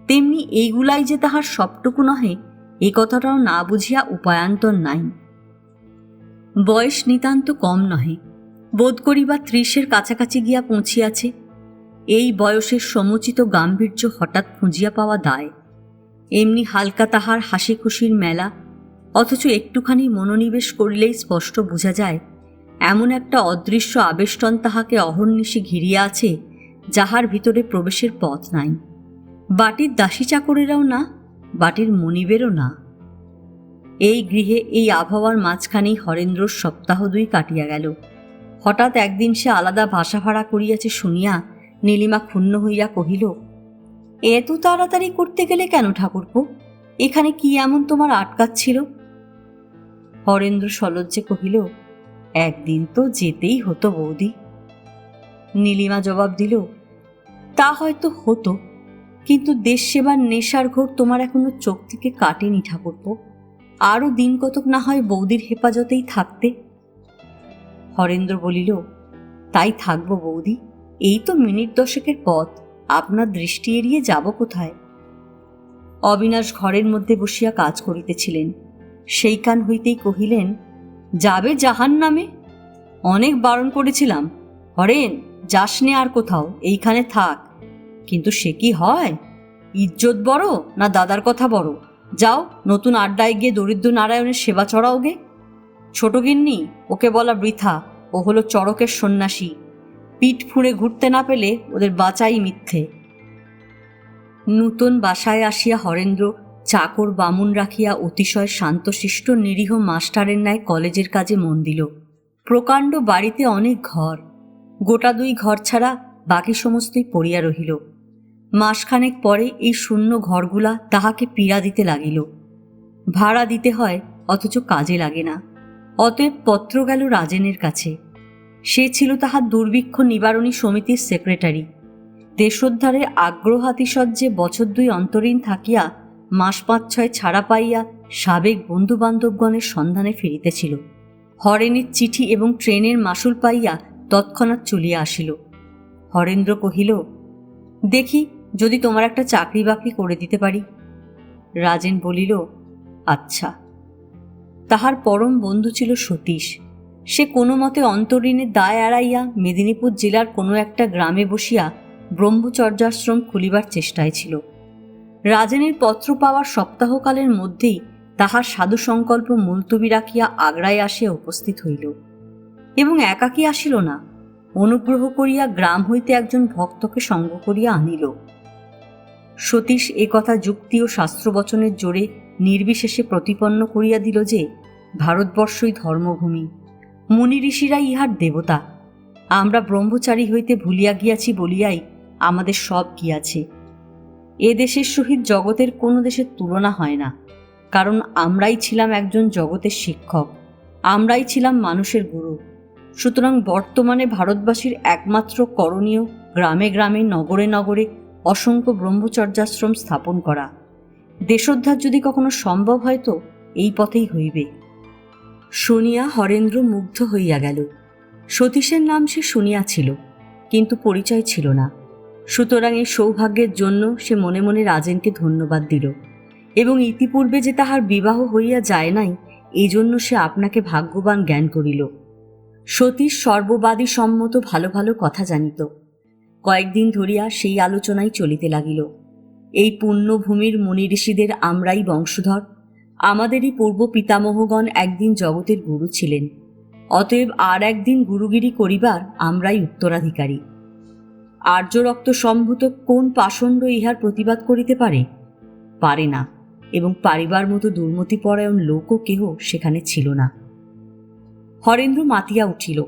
তেমনি এইগুলাই যে তাহার সবটুকু নহে, এ কথাটাও না বুঝিয়া উপায়ান্তর নাই। বয়স নিতান্ত কম নহে, বোধ করিবা 30-এর কাছাকাছি গিয়া পৌঁছিয়াছে। এই বয়সের সমুচিত গাম্ভীর্য হঠাৎ খুঁজিয়া পাওয়া দায়। এমনি হালকা তাহার হাসি খুশির মেলা, অথচ একটুখানি মনোনিবেশ করিলেই স্পষ্ট বোঝা যায় এমন একটা অদৃশ্য আবেষ্টন তাহাকে অহর্নিশি ঘিরিয়া আছে, যাহার ভিতরে প্রবেশের পথ নাই। বাটির দাসী চাকরেরাও না, বাটির মনিবেরও না। এই গৃহে এই আবহাওয়ার মাঝখানেই হরেন্দ্রর সপ্তাহ 2 কাটিয়া গেল। হঠাৎ একদিন সে আলাদা ভাষা ভাড়া করিয়াছে শুনিয়া নীলিমা ক্ষুণ্ণ হইয়া কহিল, এত তাড়াতাড়ি করতে গেলে কেন ঠাকুরপো? এখানে কি এমন তোমার আটকাচ্ছিল? হরেন্দ্র সলজ্জে কহিল, একদিন তো যেতেই হতো বৌদি। নীলিমা জবাব দিল, তা হয়তো হতো, কিন্তু দেশ সেবার নেশার ঘোর তোমার এখনো চোখ থেকে কাটেনি ঠাকুরপো। আরও দিন কতক না হয় বৌদির হেফাজতেই থাকতে। হরেন্দ্র বলিল, তাই থাকবো বৌদি, এই তো মিনিট 10 পথ, আপনার দৃষ্টি এড়িয়ে যাব কোথায়? অবিনাশ ঘরের মধ্যে বসিয়া কাজ করিতেছিলেন। সেইখান হইতেই কহিলেন, যাবে জাহান্নামে? অনেক বারণ করেছিলাম, হরেন যাস নে আর কোথাও, এইখানে থাক। কিন্তু সে কি হয়? ইজ্জত বড় না দাদার কথা বড়? যাও নতুন আড্ডায় গিয়ে দরিদ্র নারায়ণের সেবা চড়াও গে। ছোট গিন্নি, ওকে বলা বৃথা, ও হলো চড়কের সন্ন্যাসী। পিঠ ফুঁড়ে ঘুরতে না পেলে ওদের বাঁচাই মিথ্যে। নূতন বাসায় আসিয়া হরেন্দ্র চাকর বামুন রাখিয়া অতিশয় শান্তশিষ্ট নিরীহ মাস্টারের ন্যায় কলেজের কাজে মন দিল। প্রকাণ্ড বাড়িতে অনেক ঘর, গোটা 2 ঘর ছাড়া বাকি সমস্তই পড়িয়া রহিল। মাসখানেক পরে এই শূন্য ঘরগুলা তাহাকে পীড়া দিতে লাগিল। ভাড়া দিতে হয়, অথচ কাজে লাগে না। অতএব পত্র গেল রাজেনের কাছে। সে ছিল তাহার দুর্ভিক্ষ নিবারণী সমিতির সেক্রেটারি। দেশোদ্ধারে আগ্রহাতিশয্যে বছর 2 অন্তরীণ থাকিয়া মাস 5-6 ছাড়া পাইয়া সাবেক বন্ধুবান্ধবগণের সন্ধানে ফিরিতেছিল। হরেনের চিঠি এবং ট্রেনের মাসুল পাইয়া তৎক্ষণাৎ চলিয়া আসিল। হরেন্দ্র কহিল, দেখি যদি তোমার একটা চাকরি বাকরি করে দিতে পারি। রাজেন বলিল, আচ্ছা। তাহার পরম বন্ধু ছিল সতীশ। সে কোনো মতে অন্তরীণের দায় এড়াইয়া মেদিনীপুর জেলার কোনো একটা গ্রামে বসিয়া ব্রহ্মচর্যাশ্রম খুলিবার চেষ্টায় ছিল। রাজেনের পত্র পাওয়ার সপ্তাহকালের মধ্যেই তাহার সাধু সংকল্প মুলতবি রাখিয়া আগ্রায় আসিয়া উপস্থিত হইল। এবং একাকী আসিল না, অনুগ্রহ করিয়া গ্রাম হইতে একজন ভক্তকে সঙ্গ করিয়া আনিল। সতীশ এ কথা যুক্তি ও শাস্ত্রবচনের জোরে নির্বিশেষে প্রতিপন্ন করিয়া দিল যে ভারতবর্ষই ধর্মভূমি, মুনি ঋষিরাই ইহার দেবতা। আমরা ব্রহ্মচারী হইতে ভুলিয়া গিয়াছি বলিয়াই আমাদের সব গিয়াছে। এ দেশের সহিত জগতের কোনো দেশের তুলনা হয় না, কারণ আমরাই ছিলাম একজন জগতের শিক্ষক, আমরাই ছিলাম মানুষের গুরু। সুতরাং বর্তমানে ভারতবাসীর একমাত্র করণীয় গ্রামে গ্রামে নগরে নগরে অসংখ্য ব্রহ্মচর্যাশ্রম স্থাপন করা। দেশোদ্ধার যদি কখনো সম্ভব হয় তো এই পথেই হইবে। শুনিয়া হরেন্দ্র মুগ্ধ হইয়া গেল। সতীশের নাম সে শুনিয়াছিল, কিন্তু পরিচয় ছিল না। সুতরাং এই সৌভাগ্যের জন্য সে মনে মনে রাজেনকে ধন্যবাদ দিল, এবং ইতিপূর্বে যে তাহার বিবাহ হইয়া যায় নাই, এই জন্য সে আপনাকে ভাগ্যবান জ্ঞান করিল। সতীশ সর্ববাদী সম্মত ভালো ভালো কথা জানিত। কয়েকদিন ধরিয়া সেই আলোচনাই চলিতে লাগিল। এই পুণ্যভূমির মুনি ঋষিদের আমরাই বংশধর, আমাদেরই পূর্ব পিতামহগণ একদিন জগতের গুরু ছিলেন, অতএব আর একদিন গুরুগিরি করিবার আমরাই উত্তরাধিকারী। আর্য রক্ত সম্ভূত কোন পাষণ্ড ইহার প্রতিবাদ করিতে পারে? পারে না, এবং পারিবার মতো দুর্মতিপরায়ণ লোকও কেহ সেখানে ছিল না। হরেন্দ্র মাতিয়া উঠিল,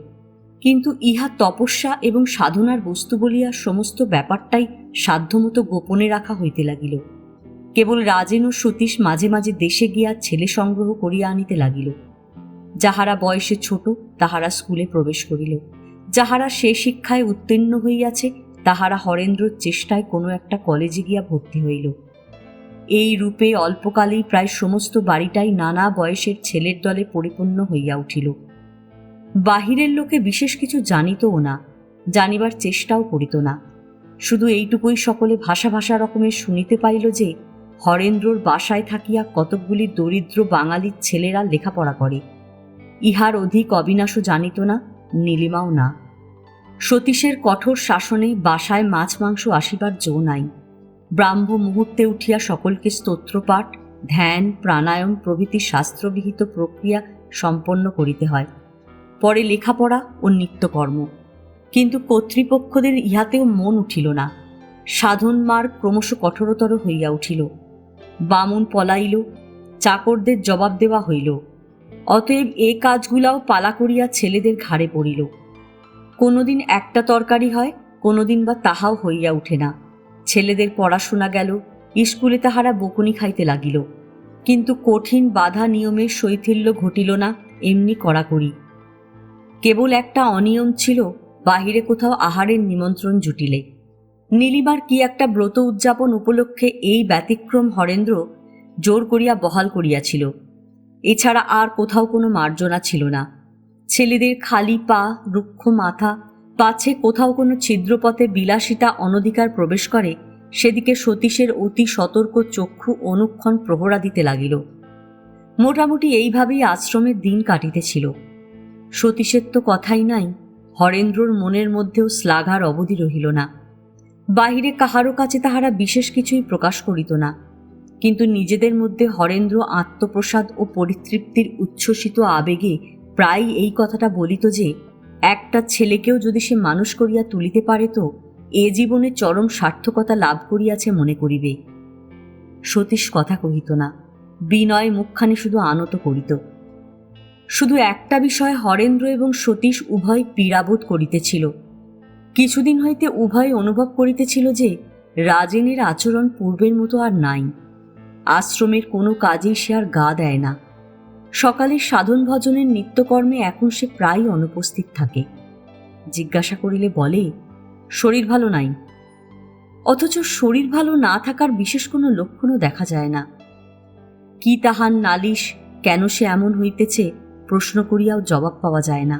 কিন্তু ইহা তপস্যা এবং সাধনার বস্তু বলিয়া সমস্ত ব্যাপারটাই সাধ্যমতো গোপনে রাখা হইতে লাগিল। কেবল রাজেন ও সতীশ মাঝে মাঝে দেশে গিয়া ছেলে সংগ্রহ করিয়া আনিতে লাগিল। যাহারা বয়সে ছোট তাহারা স্কুলে প্রবেশ করিল, যাহারা সে শিক্ষায় উত্তীর্ণ হইয়াছে তাহারা হরেন্দ্রর চেষ্টায় কোনো একটা কলেজে গিয়া ভর্তি হইল। এই রূপে অল্পকালেই প্রায় সমস্ত বাড়িটাই নানা বয়সের ছেলের দলে পরিপূর্ণ হইয়া উঠিল। বাহিরের লোকে বিশেষ কিছু জানিতও না, জানিবার চেষ্টাও করিত না। শুধু এইটুকুই সকলে ভাষা ভাষা রকমের শুনিতে পাইল যে হরেন্দ্রর বাসায় থাকিয়া কতকগুলি দরিদ্র বাঙালির ছেলেরা লেখাপড়া করে। ইহার অধিক অবিনাশও জানিত না, নীলিমাও না। সতীশের কঠোর শাসনে বাসায় মাছ মাংস আসিবার জো নাই। ব্রাহ্ম মুহূর্তে উঠিয়া সকলকে স্তোত্রপাঠ, ধ্যান, প্রাণায়াম প্রভৃতি শাস্ত্রবিহিত প্রক্রিয়া সম্পন্ন করিতে হয়। পরে লেখাপড়া ও নিত্যকর্ম। কিন্তু কর্তৃপক্ষদের ইহাতেও মন উঠিল না। সাধন মার্গ ক্রমশ কঠোরতর হইয়া উঠিল। বামুন পলাইল, চাকরদের জবাব দেওয়া হইল। অতএব এ কাজগুলাও পালা করিয়া ছেলেদের ঘাড়ে পড়িল। কোনোদিন একটা তরকারি হয়, কোনোদিন বা তাহাও হইয়া উঠে না। ছেলেদের পড়াশোনা গেল, স্কুলে তাহারা বকুনি খাইতে লাগিল, কিন্তু কঠিন বাধা নিয়মের শৈথিল্য ঘটিল না, এমনি কড়াকড়ি। কেবল একটা অনিয়ম ছিল, বাহিরে কোথাও আহারের নিমন্ত্রণ জুটিলে নীলিমার কি একটা ব্রত উদযাপন উপলক্ষে এই ব্যতিক্রম হরেন্দ্র জোর করিয়া বহাল করিয়াছিল। এছাড়া আর কোথাও কোনো মার্জনা ছিল না। ছেলেদের খালি পা, রুক্ষ মাথা, পাছে কোথাও কোনো ছিদ্রপথে বিলাসিতা অনধিকার প্রবেশ করে, সেদিকে সতীশের অতি সতর্ক চক্ষু অনুক্ষণ প্রহরা দিতে লাগিল। মোটামুটি এইভাবেই আশ্রমের দিন কাটিতেছিল। সতীশের তো কথাই নাই, হরেন্দ্রর মনের মধ্যেও শ্লাঘার অবধি রহিল না। বাহিরে কাহারও কাছে তাহারা বিশেষ কিছুই প্রকাশ করিত না, কিন্তু নিজেদের মধ্যে হরেন্দ্র আত্মপ্রসাদ ও পরিতৃপ্তির উচ্ছ্বসিত আবেগে প্রায় এই কথাটা বলিত যে একটা ছেলেকেও যদি সে মানুষ করিয়া তুলিতে পারে তো এ জীবনে চরম সার্থকতা লাভ করিয়াছে মনে করিবে। সতীশ কথা কহিত না, বিনয় মুখখানি শুধু আনত করিত। শুধু একটা বিষয়ে হরেন্দ্র এবং সতীশ উভয় পীড়াবোধ করিতেছিল। কিছুদিন হইতে উভয় অনুভব করিতেছিল যে রাজেনের আচরণ পূর্বের মতো আর নাই। আশ্রমের কোনো কাজেই সে আর গা দেয় না। সকালের সাধন ভজনের নিত্যকর্মে এখন সে প্রায় অনুপস্থিত থাকে। জিজ্ঞাসা করিলে বলে শরীর ভালো নাই, অথচ শরীর ভালো না থাকার বিশেষ কোনো লক্ষণও দেখা যায় না। কি তাহার নালিশ, কেন সে এমন হইতেছে প্রশ্ন করিয়াও জবাব পাওয়া যায় না।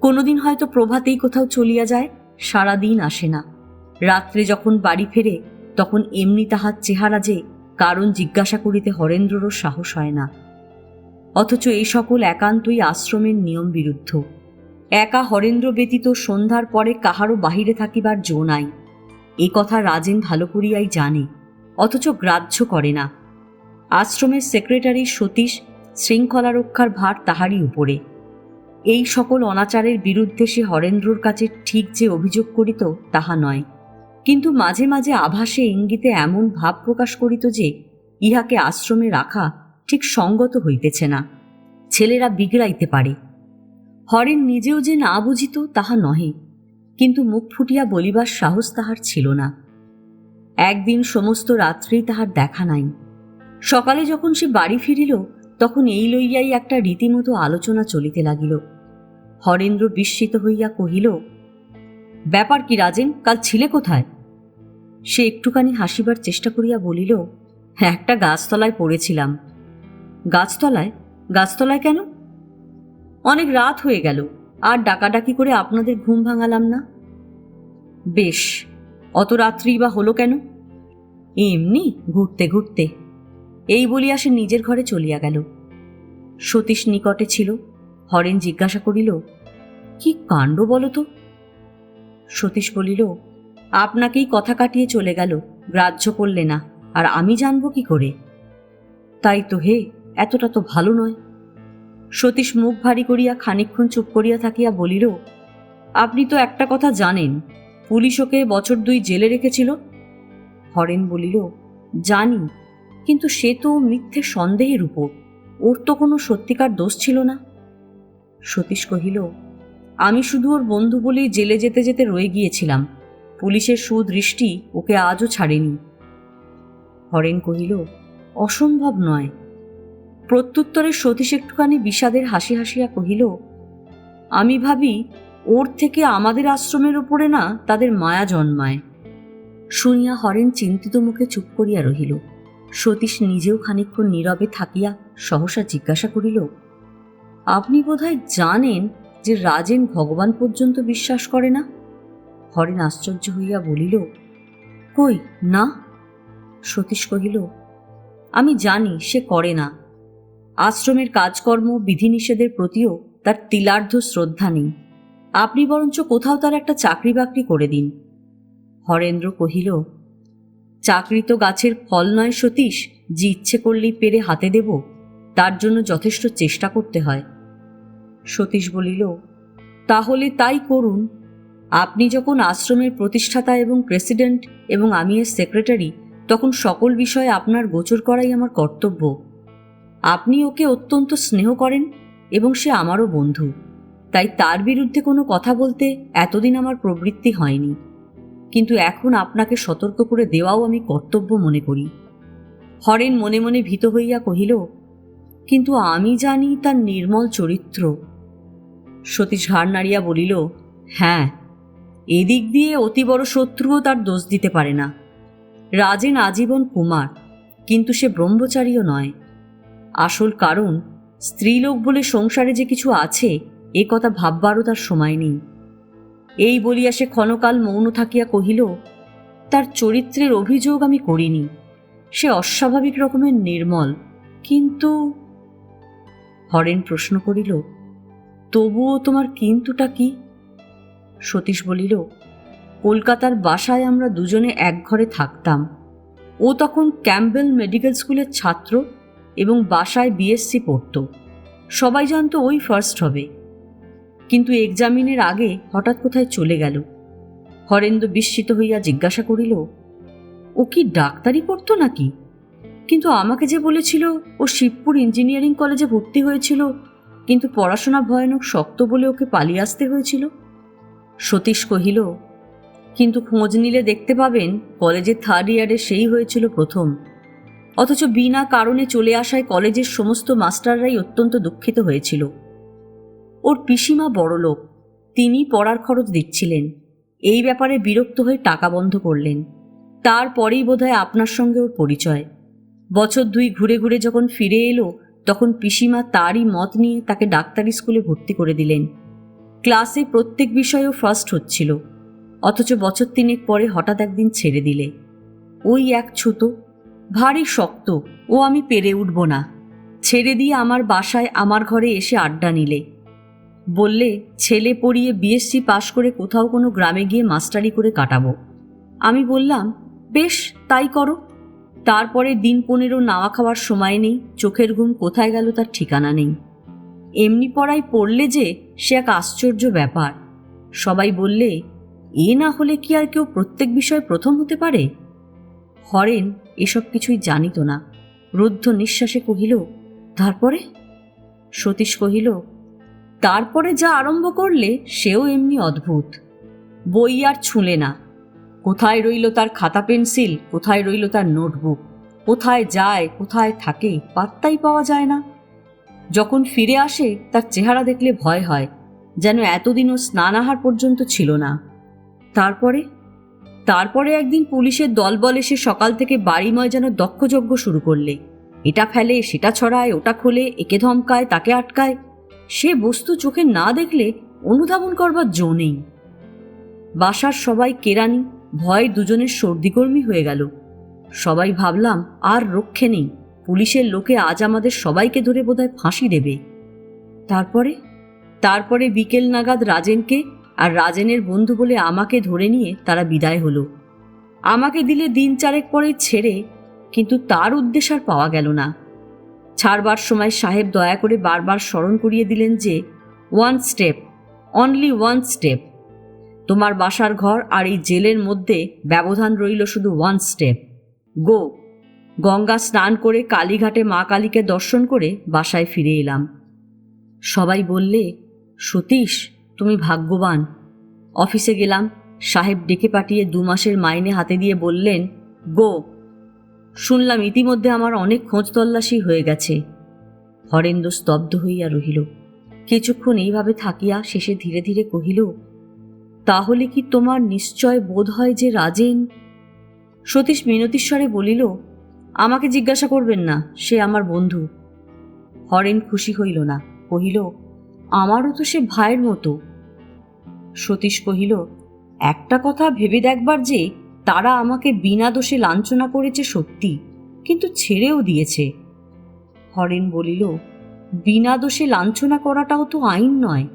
কোনোদিন হয়তো প্রভাতেই কোথাও চলিয়া যায়, সারাদিন আসে না। রাত্রে যখন বাড়ি ফেরে তখন এমনি তাহার চেহারা যে কারণ জিজ্ঞাসা করিতে হরেন্দ্ররও সাহস হয় না। অথচ এই সকল একান্তই আশ্রমের নিয়ম বিরুদ্ধ। একা হরেন্দ্র ব্যতীত সন্ধ্যার পরে কাহারও বাহিরে থাকিবার জো নাই। এ কথা রাজেন ভালো করিয়াই জানে, অথচ গ্রাহ্য করে না। আশ্রমের সেক্রেটারি সতীশ শৃঙ্খলা রক্ষার ভার তাহারই উপরে। এই সকল অনাচারের বিরুদ্ধে সে হরেন্দ্রর কাছে ঠিক যে অভিযোগ করিত তাহা নয়, কিন্তু মাঝে মাঝে আভাসে ইঙ্গিতে এমন ভাব প্রকাশ করিত যে ইহাকে আশ্রমে রাখা ঠিক সঙ্গত হইতেছে না, ছেলেরা বিগড়াইতে পারে। হরেন নিজেও যে না বুঝিত তাহা নহে, কিন্তু মুখ ফুটিয়া বলিবার সাহস তাহার ছিল না। একদিন সমস্ত রাত্রি তাহার দেখা নাই। সকালে যখন সে বাড়ি ফিরিল তখন এই লইয়াই একটা রীতিমতো আলোচনা চলিতে লাগিল। হরেন্দ্র বিস্মিত হইয়া কহিল, ব্যাপার কি রাজেন, কাল ছিলে কোথায়? সে একটুখানি হাসিবার চেষ্টা করিয়া বলিল, একটা গাছতলায় পড়েছিলাম। গাছতলায়? গাছতলায় কেন? অনেক রাত হয়ে গেল, আর ডাকাডাকি করে আপনাদের ঘুম ভাঙালাম না। বেশ, অত রাত্রি বা হলো কেন? এমনি ঘুরতে ঘুরতে। এই বলিয়া সে নিজের ঘরে চলিয়া গেল। সতীশ নিকটে ছিল। হরেন জিজ্ঞাসা করিল, কি কাণ্ড বলো তো? সতীশ বলিল, আপনাকেই কথা কাটিয়ে চলে গেল, গ্রাহ্য করলে না, আর আমি জানব কি করে? তাই তো হে, এতটা তো ভালো নয়। সতীশ মুখ ভারী করিয়া খানিকক্ষণ চুপ করিয়া থাকিয়া বলিল, আপনি তো একটা কথা জানেন, পুলিশ ওকে বছর 2 জেলে রেখেছিল। হরেন বলিল, জানি, কিন্তু সে তো মিথ্যে সন্দেহের উপর, ওর তো কোনো সত্যিকার দোষ ছিল না। সতীশ কহিল, আমি শুধু ওর বন্ধু বলেই জেলে যেতে যেতে রয়ে গিয়েছিলাম। পুলিশের সুদৃষ্টি ওকে আজও ছাড়েনি। হরেন কহিল, অসম্ভব নয়। প্রত্যুত্তরে সতীশ একটুখানি বিষাদের হাসি হাসিয়া কহিল, আমি ভাবি ওর থেকে আমাদের আশ্রমের ওপরে না তাদের মায়া জন্মায়। শুনিয়া হরেন চিন্তিত মুখে চুপ করিয়া রহিল। সতীশ নিজেও খানিকক্ষণ নীরবে থাকিয়া সহসা জিজ্ঞাসা করিল, আপনি বোধহয় জানেন যে রাজেন ভগবান পর্যন্ত বিশ্বাস করে না? হরেন আশ্চর্য হইয়া বলিল, কই না। সতীশ কহিল, আমি জানি সে করে না। আশ্রমের কাজকর্ম বিধিনিষেধের প্রতিও তার তিলার্ধ শ্রদ্ধা নেই। আপনি বরঞ্চ কোথাও তার একটা চাকরি বাকরি করে দিন। হরেন্দ্র কহিল, চাকরি তো গাছের ফল নয় সতীশ, যে ইচ্ছে করলেই পেরে হাতে দেব, তার জন্য যথেষ্ট চেষ্টা করতে হয়। সতীশ বলিল, তাহলে তাই করুন। আপনি যখন আশ্রমের প্রতিষ্ঠাতা এবং প্রেসিডেন্ট এবং আমি এর সেক্রেটারি, তখন সকল বিষয়ে আপনার গোচর করাই আমার কর্তব্য। আপনি ওকে অত্যন্ত স্নেহ করেন এবং সে আমারও বন্ধু, তাই তার বিরুদ্ধে কোনো কথা বলতে এতদিন আমার প্রবৃত্তি হয়নি, কিন্তু এখন আপনাকে সতর্ক করে দেওয়াও আমি কর্তব্য মনে করি। হরেন মনে মনে ভীত হইয়া কহিল, কিন্তু আমি জানি তার নির্মল চরিত্র। সতীশ ঘাড় নাড়িয়া বলিল, হ্যাঁ, এদিক দিয়ে অতি বড় শত্রুও তার দোষ দিতে পারে না। রাজেন আজীবন কুমার, কিন্তু সে ব্রহ্মচারীও নয়। আসল কারণ স্ত্রীলোক বলে সংসারে যে কিছু আছে এ কথা ভাববারও তার সময় নেই। এই বলিয়া সে ক্ষণকাল মৌন থাকিয়া কহিল, তার চরিত্রের অভিযোগ আমি করিনি, সে অস্বাভাবিক রকমের নির্মল, কিন্তু। হরেন প্রশ্ন করিল, তবুও তোমার কিন্তুটা কি? সতীশ বলিল, কলকাতার বাসায় আমরা দুজনে এক ঘরে থাকতাম। ও তখন ক্যাম্পবেল মেডিকেল স্কুলের ছাত্র এবং বাসায় বিএসসি পড়ত। সবাই জানতো ওই ফার্স্ট হবে, কিন্তু এক্সামিনের আগে হঠাৎ কোথায় চলে গেল। হরেন্দ্র বিস্মিত হইয়া জিজ্ঞাসা করিল, ও কি ডাক্তারি পড়তো নাকি? কিন্তু আমাকে যে বলেছিল ও শিবপুর ইঞ্জিনিয়ারিং কলেজে ভর্তি হয়েছিল, কিন্তু পড়াশোনা ভয়ানক শক্ত বলে ওকে পালিয়ে আসতে হয়েছিল। সতীশ কহিল, কিন্তু খোঁজ নিলে দেখতে পাবেন কলেজের থার্ড ইয়ারে সেই হয়েছিল প্রথম, অথচ বিনা কারণে চলে আসায় কলেজের সমস্ত মাস্টাররাই অত্যন্ত দুঃখিত হয়েছিল। ওর পিসিমা বড়লোক, তিনি পড়ার খরচ দিচ্ছিলেন, এই ব্যাপারে বিরক্ত হয়ে টাকা বন্ধ করলেন। তারপরেই বোধহয় আপনার সঙ্গে ওর পরিচয়। বছর 2 ঘুরে ঘুরে যখন ফিরে এলো, তখন পিসিমা তারই মত নিয়ে তাকে ডাক্তারি স্কুলে ভর্তি করে দিলেন। ক্লাসে প্রত্যেক বিষয়েও ফার্স্ট হচ্ছিল, অথচ বছর 3 পরে হঠাৎ একদিন ছেড়ে দিলে। ওই এক ছুতো, ভারী শক্ত, ও আমি পেরে উঠব না, ছেড়ে দিয়ে আমার বাসায় আমার ঘরে এসে আড্ডা নিলে। বললে ছেলে পড়িয়ে বিএসসি পাশ করে কোথাও কোনো গ্রামে গিয়ে মাস্টারি করে কাটাবো। আমি বললাম, বেশ তাই করো। তারপরে দিন 15 নাওয়া খাওয়ার সময় নেই, চোখের ঘুম কোথায় গেল তার ঠিকানা নেই। এমনি পড়ায় পড়লে যে সে এক আশ্চর্য ব্যাপার। সবাই বললে, এ না হলে কি আর কেউ প্রত্যেক বিষয়ে প্রথম হতে পারে? হরেন এসব কিছুই জানিত না। রুদ্ধ নিঃশ্বাসে কহিল, তারপরে? সতীশ কহিল, তারপরে যা আরম্ভ করলে সেও এমনি অদ্ভুত। বই আর ছুঁলে না। কোথায় রইল তার খাতা পেন্সিল, কোথায় রইল তার নোটবুক, কোথায় যায় কোথায় থাকে পাত্তাই পাওয়া যায় না। যখন ফিরে আসে তার চেহারা দেখলে ভয় হয়, যেন এতদিনও স্নানাহার পর্যন্ত ছিল না। তারপরে একদিন পুলিশের দলবল এসে সকাল থেকে বাড়িময় যেন দক্ষযজ্ঞ শুরু করলে। এটা ফেলে, সেটা ছড়ায়, ওটা খোলে, একে ধমকায়, তাকে আটকায়। সে বস্তু চোখে না দেখলে অনুধাবন করবার জো নেই। বাসার সবাই কেরানি, ভয়ে দুজনের সর্দিকর্মী হয়ে গেল। সবাই ভাবলাম আর রক্ষে নেই, পুলিশের লোকে আজ আমাদের সবাইকে ধরে বোধহয় ফাঁসি দেবে। তারপরে বিকেল নাগাদ রাজেনকে আর রাজেনের বন্ধু বলে আমাকে ধরে নিয়ে তারা বিদায় হলো। আমাকে দিলে দিন 4 পরে ছেড়ে, কিন্তু তার উদ্দেশ্য আর পাওয়া গেল না। ছাড়বার সময় সাহেব দয়া করে বারবার স্মরণ করিয়ে দিলেন যে, 1 স্টেপ, অনলি 1 স্টেপ। তোমার বাসার ঘর আর এই জেলের মধ্যে ব্যবধান রইল শুধু 1 স্টেপ। গো। গঙ্গা স্নান করে কালীঘাটে মা কালীকে দর্শন করে বাসায় ফিরে এলাম। সবাই বললে, সতীশ তুমি ভাগ্যবান। অফিসে গেলাম, সাহেব ডেকে পাঠিয়ে 2 মাসের মাইনে হাতে দিয়ে বললেন, গো। শুনলাম ইতিমধ্যে আমার অনেক খোঁজ তল্লাশি হয়ে গেছে। হরেন্দ্র স্তব্ধ হইয়া রহিল। কিছুক্ষণ এইভাবে থাকিয়া শেষে ধীরে ধীরে কহিল, তাহলে কি তোমার নিশ্চয় বোধ হয় যে রাজেন? সতীশ মিনতিস্বরে বলিল, আমাকে জিজ্ঞাসা করবেন না, সে আমার বন্ধু। হরেন খুশি হইল না, কহিল, আমারও তো সে ভাইয়ের মতো। সতীশ কহিল, একটা কথা ভেবে দেখবার যে তারা আমাকে বিনা দোষে লাঞ্ছনা করেছে সত্যি, কিন্তু ছেড়েও দিয়েছে। হরেন বলিল, বিনা দোষে লাঞ্ছনা করাটাও তো আইন নয়।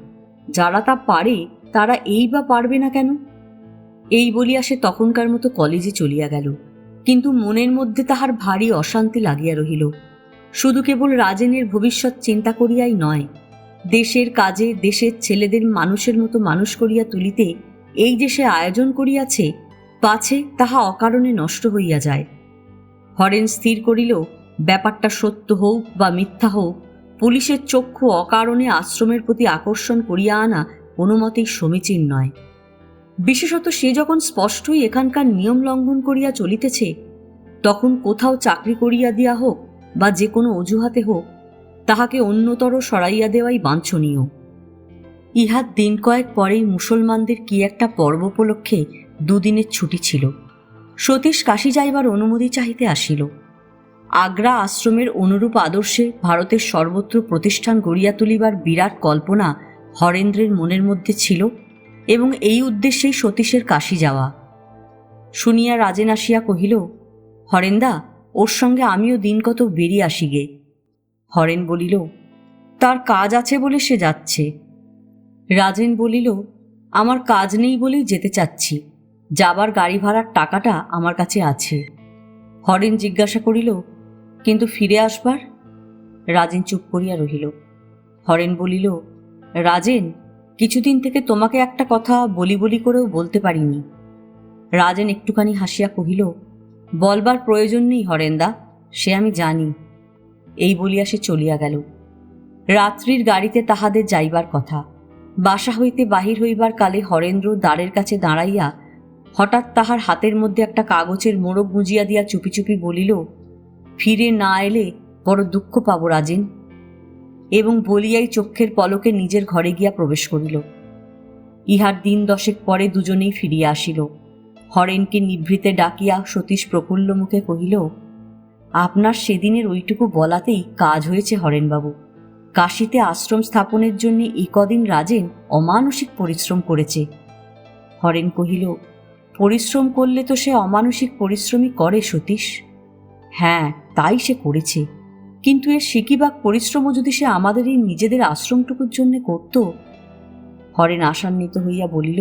যারা তা পারে তারা এই বা পারবে না কেন? এই বলিয়া সে তখনকার মতো কলেজে চলিয়া গেল। কিন্তু মনের মধ্যে তাহার ভারী অশান্তি লাগিয়া রহিল। শুধু কেবল রাজেনের ভবিষ্যৎ চিন্তা করিয়াই নয়, দেশের কাজে দেশের ছেলেদের মানুষের মতো মানুষ করিয়া তুলিতে এই যে সে আয়োজন করিয়াছে, পাছে তাহা অকারণে নষ্ট হইয়া যায়। হরেন স্থির করিল, ব্যাপারটা সত্য হোক বা মিথ্যা হোক, পুলিশের চক্ষু অকারণে আশ্রমের প্রতি আকর্ষণ করিয়া আনা কোনো মতেই সমীচীন নয়। বিশেষত সে যখন স্পষ্টই এখানকার নিয়ম লঙ্ঘন করিয়া চলিতেছে, তখন কোথাও চাকরি করিয়া দিয়া হোক বা যে কোনো অজুহাতে হোক, তাহাকে অন্যতর সরাইয়া দেওয়াই বাঞ্ছনীয়। ইহার দিন কয়েক পরেই মুসলমানদের কি একটা পর্ব উপলক্ষে দুদিনের ছুটি ছিল। সতীশ কাশী যাইবার অনুমতি চাহিতে আসিল। আগ্রা আশ্রমের অনুরূপ আদর্শে ভারতের সর্বত্র প্রতিষ্ঠান গড়িয়া তুলিবার বিরাট কল্পনা হরেন্দ্রের মনের মধ্যে ছিল এবং এই উদ্দেশ্যেই সতীশের কাশী যাওয়া। শুনিয়া রাজেন আসিয়া কহিল, হরেন্দা, ওর সঙ্গে আমিও দিন কত বেরিয়ে আসি গে। হরেন বলিল, তার কাজ আছে বলে সে যাচ্ছে। রাজেন বলিল, আমার কাজ নেই বলেই যেতে চাচ্ছি, যাবার গাড়ি ভাড়ার টাকাটা আমার কাছে আছে। হরেন জিজ্ঞাসা করিল, কিন্তু ফিরে আসবার? রাজেন চুপ করিয়া রহিল। হরেন বলিল, রাজেন, কিছুদিন থেকে তোমাকে একটা কথা বলি বলি করেও বলতে পারিনি। রাজেন একটুখানি হাসিয়া কহিল, বলবার প্রয়োজন নেই হরেন্দা, সে আমি জানি। এই বলিয়া সে চলিয়া গেল। রাত্রির গাড়িতে তাহাদের যাইবার কথা। বাসা হইতে বাহির হইবার কালে হরেন্দ্র দ্বারের কাছে দাঁড়াইয়া হঠাৎ তাহার হাতের মধ্যে একটা কাগজের মোড়ক গুঁজিয়া দিয়া চুপি চুপি বলিল, ফিরে না এলে বড় দুঃখ পাব রাজেন, এবং বলিয়াই চক্ষের পলকে নিজের ঘরে গিয়া প্রবেশ করিল। ইহার দিন 10 পরে দুজনেই ফিরিয়া আসিল। হরেনকে নিভৃতে ডাকিয়া সতীশ প্রফুল্ল মুখে কহিল, আপনার সেদিনের ওইটুকু বলাতেই কাজ হয়েছে হরেনবাবু। কাশীতে আশ্রম স্থাপনের জন্য এই কদিন রাজেন অমানসিক পরিশ্রম করেছে। হরেন কহিল, পরিশ্রম করলে তো সে অমানসিক পরিশ্রমই করে সতীশ। হ্যাঁ, তাই সে করেছে, কিন্তু এর শিকিবাক পরিশ্রমও যদি সে আমাদের এই নিজেদের আশ্রমটুকুর জন্য করত। হরেন আশান্বিত হইয়া বলিল,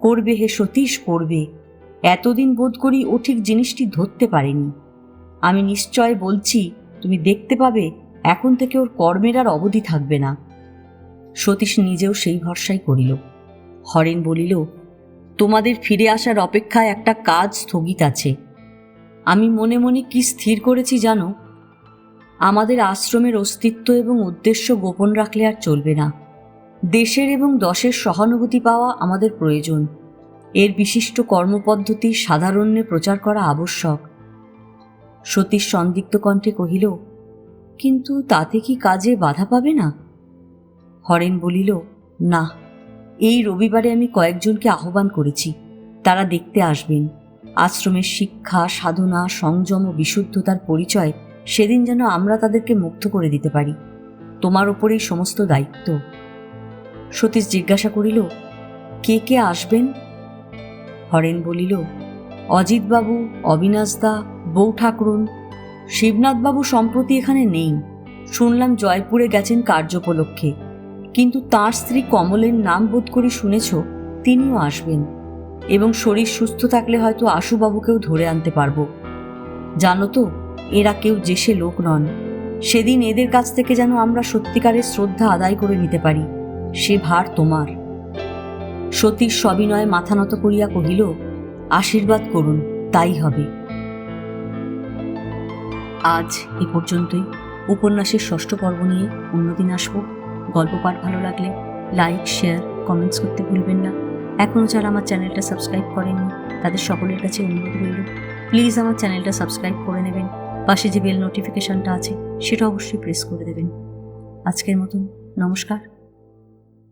করবে হে সতীশ, করবে। এতদিন বোধ করি ও ঠিক জিনিসটি ধরতে পারেনি। আমি নিশ্চয় বলছি, তুমি দেখতে পাবে এখন থেকে ওর কর্মের আর অবধি থাকবে না। সতীশ নিজেও সেই ভরসাই করিল। হরেন বলিল, তোমাদের ফিরে আসার অপেক্ষায় একটা কাজ স্থগিত আছে। আমি মনে মনে কি স্থির করেছি জানো? আমাদের আশ্রমের অস্তিত্ব এবং উদ্দেশ্য গোপন রাখলে আর চলবে না। দেশের এবং দশের সহানুভূতি পাওয়া আমাদের প্রয়োজন। এর বিশিষ্ট কর্মপদ্ধতি সাধারণ্যে প্রচার করা আবশ্যক। সতীশ সন্দিগ্ধ কণ্ঠে কহিল, কিন্তু তাতে কি কাজে বাধা পাবে না? হরেন বলিল, না, এই রবিবারে আমি কয়েকজনকে আহ্বান করেছি, তারা দেখতে আসবেন। আশ্রমের শিক্ষা, সাধনা, সংযম ও বিশুদ্ধতার পরিচয় সেদিন যেন আমরা তাদেরকে মুগ্ধ করে দিতে পারি। তোমার ওপরেই সমস্ত দায়িত্ব। সতীশ জিজ্ঞাসা করিল, কে কে আসবেন? হরেন বলিল, অজিতবাবু, অবিনাশদা, বউ ঠাকুরুন। শিবনাথবাবু সম্প্রতি এখানে নেই, শুনলাম জয়পুরে গেছেন কার্যোপলক্ষে, কিন্তু তাঁর স্ত্রী কমলের নাম বোধ করি শুনেছ, তিনিও আসবেন, এবং শরীর সুস্থ থাকলে হয়তো আশুবাবুকেও ধরে আনতে পারবো। জানো তো, এরা কেউ যেসে লোক নন। সেদিন এদের কাছ থেকে যেন আমরা সত্যিকারের শ্রদ্ধা আদায় করে নিতে পারি, সে ভার তোমার। সতীশ সবিনয়ে মাথা নত করিয়া কহিল, আশীর্বাদ করুন, তাই হবে। আজ এ পর্যন্তই। উপন্যাসের 6ষ্ঠ পর্ব নিয়ে অন্যদিন আসবো। গল্প পাঠ ভালো লাগলে লাইক, শেয়ার, কমেন্টস করতে ভুলবেন না। এখনও যারা আমার চ্যানেলটা সাবস্ক্রাইব করেননি তাদের সকলের কাছে অনুরোধ রইল, প্লিজ আমার চ্যানেলটা সাবস্ক্রাইব করে নেবেন। পাশে যে বেল নোটিফিকেশনটা আছে সেটা অবশ্যই প্রেস করে দেবেন। আজকের মতন নমস্কার।